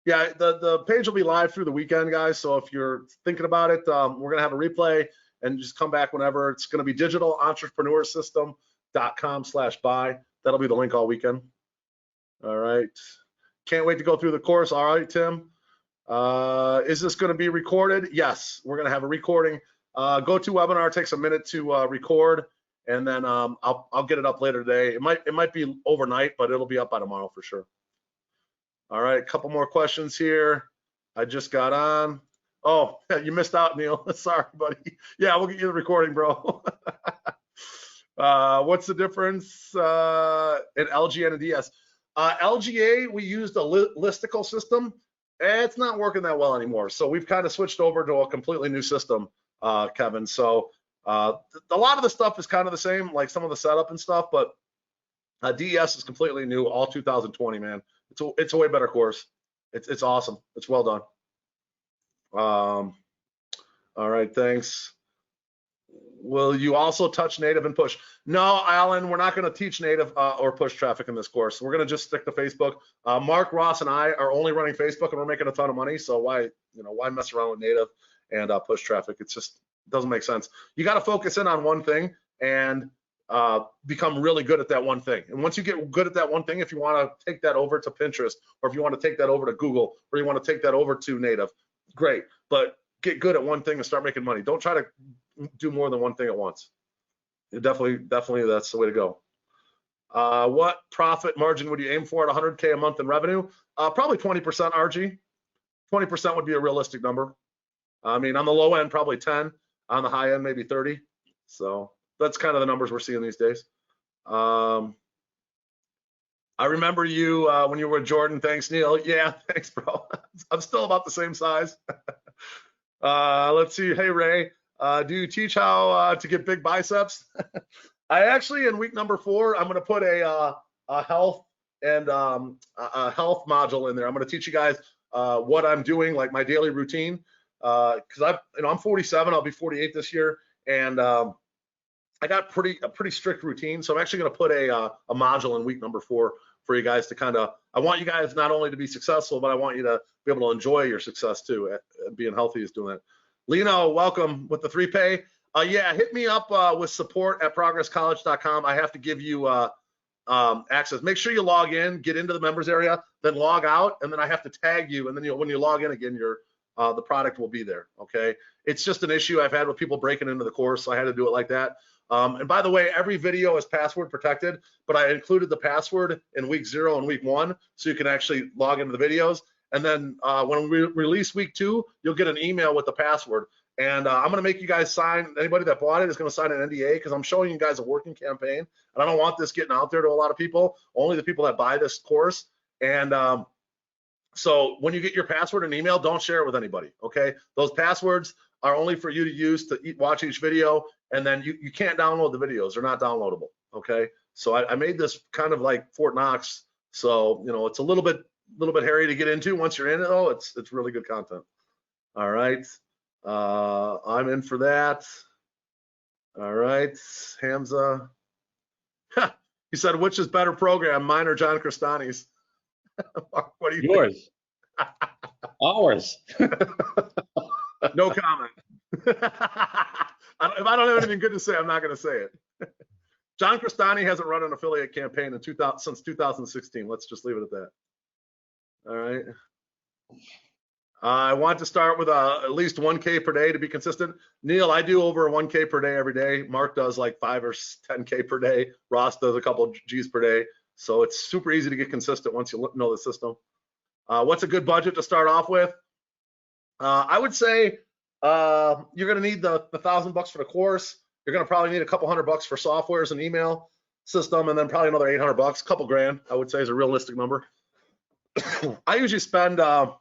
Yeah, the page will be live through the weekend, guys. So if you're thinking about it, we're gonna have a replay and just come back whenever. It's gonna be digitalentrepreneursystem.com/buy. That'll be the link all weekend. All right. Can't wait to go through the course. All right, Tim. Is this gonna be recorded? Yes, we're gonna have a recording. GoToWebinar takes a minute to record, and then I'll get it up later today. It might be overnight, but it'll be up by tomorrow for sure. All right, a couple more questions here. I just got on. Oh, you missed out, Neil. Sorry, buddy. Yeah, we'll get you the recording, bro. What's the difference in LGA and a DS? LGA, we used a listicle system. It's not working that well anymore. So we've kind of switched over to a completely new system, Kevin. So a lot of the stuff is kind of the same, like some of the setup and stuff, but DES is completely new, all 2020, man. It's a way better course. It's awesome. It's well done. All right, thanks. Will you also touch native and push? No, Alan, we're not going to teach native or push traffic in this course. We're going to just stick to Facebook. Mark, Ross, and I are only running Facebook, and we're making a ton of money. So why mess around with native and push traffic? It doesn't make sense. You got to focus in on one thing and become really good at that one thing. And once you get good at that one thing, if you want to take that over to Pinterest, or if you want to take that over to Google, or you want to take that over to native, great. But get good at one thing and start making money. Don't try to do more than one thing at once. Definitely, that's the way to go. What profit margin would you aim for at 100K a month in revenue? Probably 20%, RG. 20% would be a realistic number. I mean, on the low end, probably 10. On the high end, maybe 30. So that's kind of the numbers we're seeing these days. I remember you when you were with Jordan. Thanks, Neil. Yeah, thanks, bro. I'm still about the same size. Let's see. Hey, Ray, do you teach how to get big biceps? I actually, in week number 4, I'm going to put a health and a health module in there. I'm going to teach you guys what I'm doing, like my daily routine. Because I'm 47. I'll be 48 this year, and I got a pretty strict routine. So I'm actually going to put a module in week number 4 for you guys to kind of. I want you guys not only to be successful, but I want you to be able to enjoy your success too. Being healthy is doing that. Lino, welcome with the 3Pay. Yeah, hit me up with support@progresscollege.com. I have to give you access. Make sure you log in, get into the members area, then log out, and then I have to tag you. And then when you log in again, the product will be there. Okay, it's just an issue I've had with people breaking into the course, so I had to do it like that. And by the way, every video is password protected, but I included the password in week 0 and week 1, so you can actually log into the videos. And then when we release week 2, you'll get an email with the password. And I'm going to make you guys sign. Anybody that bought it is going to sign an NDA, because I'm showing you guys a working campaign, and I don't want this getting out there to a lot of people. Only the people that buy this course. And so when you get your password and email, don't share it with anybody, okay? Those passwords are only for you to use to watch each video, and then you can't download the videos. They're not downloadable, okay? So I made this kind of like Fort Knox, so it's a little bit hairy to get into. Once you're in it, though, it's really good content. All right, I'm in for that. All right, Hamza. He said, which is better program, mine or John Crestani's? What do you Yours. Ours. No comment. If I don't have anything good to say, I'm not going to say it. John Crestani hasn't run an affiliate campaign since 2016. Let's just leave it at that. All right. I want to start with at least 1K per day to be consistent. Neil, I do over 1K per day every day. Mark does like 5 or 10K per day. Ross does a couple G's per day. So it's super easy to get consistent once you know the system. What's a good budget to start off with? I would say you're going to need the $1,000 for the course. You're going to probably need a couple $100 for softwares and email system, and then probably another $800, couple grand, I would say is a realistic number. I usually spend about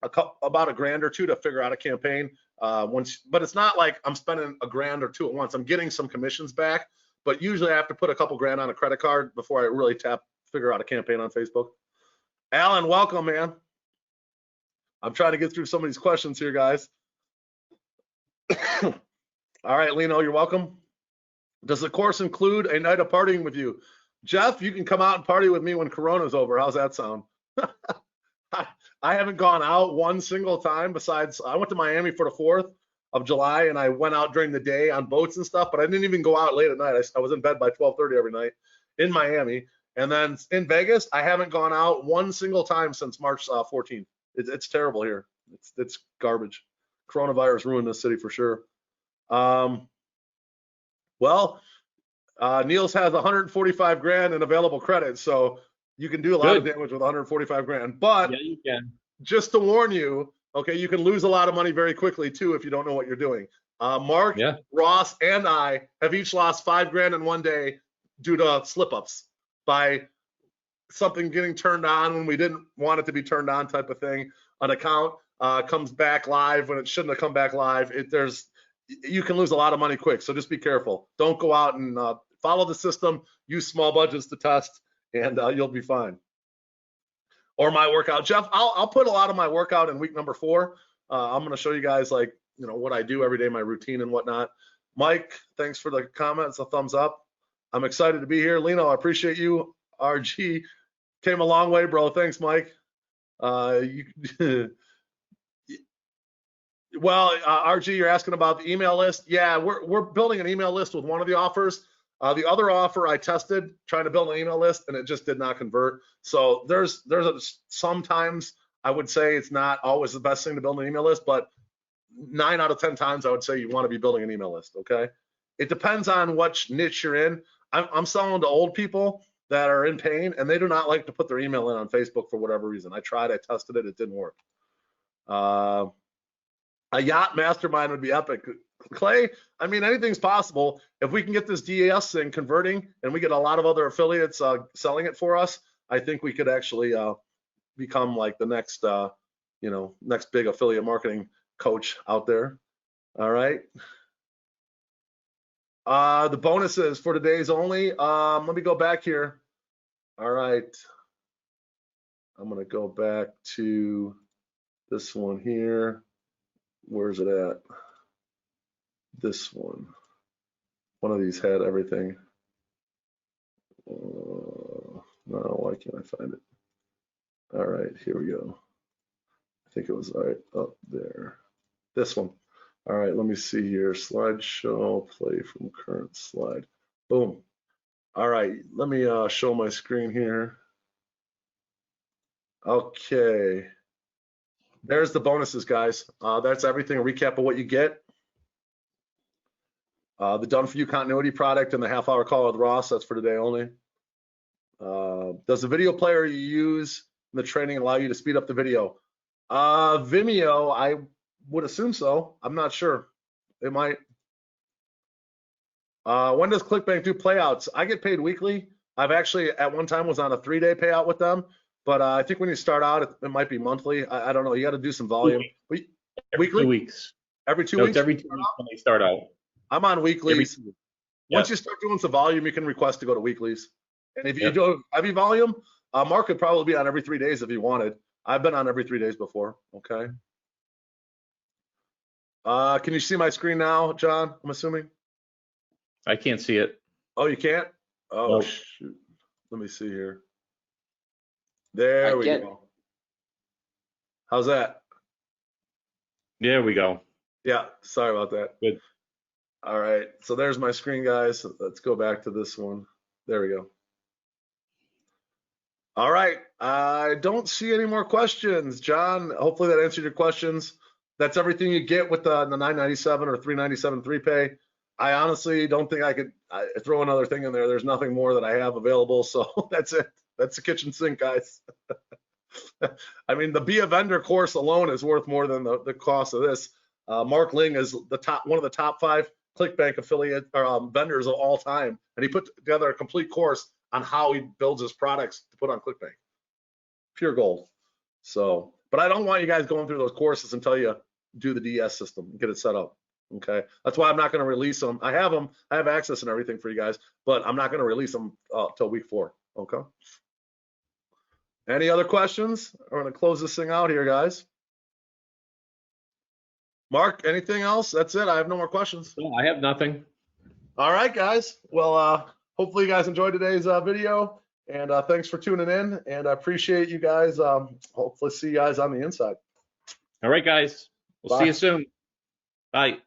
a grand or two to figure out a campaign but it's not like I'm spending a grand or two at once. I'm getting some commissions back, but usually I have to put a couple grand on a credit card before I really figure out a campaign on Facebook. Alan, welcome, man. I'm trying to get through some of these questions here, guys. All right, Lino, you're welcome. Does the course include a night of partying with you? Jeff, you can come out and party with me when Corona's over. How's that sound? I haven't gone out one single time besides I went to Miami for the 4th of July and I went out during the day on boats and stuff, but I didn't even go out late at night. I was in bed by 12:30 every night in Miami. And then in Vegas, I haven't gone out one single time since March 14th. It's terrible here. It's garbage. Coronavirus ruined this city for sure. Well, Niels has 145 grand in available credit, so you can do a lot of damage with 145 grand. But yeah, you can. Just to warn you, okay, you can lose a lot of money very quickly too if you don't know what you're doing. Mark, Ross, and I have each lost 5 grand in one day due to slip-ups by something getting turned on when we didn't want it to be turned on, type of thing. An account comes back live when it shouldn't have come back live. You can lose a lot of money quick, so just be careful. Don't go out and follow the system. Use small budgets to test, and you'll be fine. Or my workout, Jeff. I'll put a lot of my workout in week number 4. I'm going to show you guys what I do every day, my routine and whatnot. Mike, thanks for the comments, a thumbs up. I'm excited to be here. Lino, I appreciate you. RG came a long way, bro. Thanks, Mike. Well, RG, you're asking about the email list. Yeah, we're building an email list with one of the offers. The other offer I tested trying to build an email list and it just did not convert. So sometimes I would say it's not always the best thing to build an email list, but 9 out of 10 times I would say you want to be building an email list. Okay. It depends on which niche you're in. I'm selling to old people that are in pain and they do not like to put their email in on Facebook for whatever reason. I tried, I tested it, it didn't work. A yacht mastermind would be epic. Clay, I mean, anything's possible. If we can get this DAS thing converting and we get a lot of other affiliates selling it for us, I think we could actually become like the next, next big affiliate marketing coach out there. All right. The bonuses for today's only. Let me go back here. All right. I'm going to go back to this one here. Where's it at? This one. One of these had everything. No, why can't I find it? All right, here we go. I think it was right up there. This one. All right, let me see here. Slideshow, play from current slide. Boom. All right, let me show my screen here. Okay. There's the bonuses, guys. That's everything. A recap of what you get. The done for you continuity product and the half-hour call with Ross. That's for today only. Does the video player you use in the training allow you to speed up the video? Vimeo, I would assume so. I'm not sure. It might. When does ClickBank do payouts? I get paid weekly. I've actually at one time was on a 3-day payout with them. But I think when you start out, it might be monthly. I don't know. You got to do some volume. Weekly? 2 weeks. Every 2 weeks? Every 2 weeks when they start out. I'm on weeklies. Once you start doing some volume, you can request to go to weeklies. And if you do heavy volume, Mark could probably be on every 3 days if he wanted. I've been on every 3 days before. Okay. Can you see my screen now, John? I'm assuming. I can't see it. Oh, you can't? Oh, nope. Shoot. Let me see here. There we go. How's that? There we go. Yeah, sorry about that. Good. All right, so there's my screen, guys. Let's go back to this one. There we go. All right, I don't see any more questions, John. Hopefully that answered your questions. That's everything you get with the $997 or $397 3-pay. I honestly don't think I could throw another thing in there. There's nothing more that I have available, so that's it. That's the kitchen sink, guys. I mean, the Be a Vendor course alone is worth more than the cost of this. Mark Ling is one of the top 5 ClickBank affiliate or vendors of all time, and he put together a complete course on how he builds his products to put on ClickBank. Pure gold. So, but I don't want you guys going through those courses until you do the DS system and get it set up. Okay, that's why I'm not going to release them. I have access and everything for you guys, but I'm not going to release them till week 4. Okay. Any other questions? I'm going to close this thing out here, guys. Mark, anything else? That's it. I have no more questions. No, I have nothing. All right, guys. Well, hopefully you guys enjoyed today's video, and thanks for tuning in. And I appreciate you guys. Hopefully see you guys on the inside. All right, guys. We'll Bye. see you soon. Bye.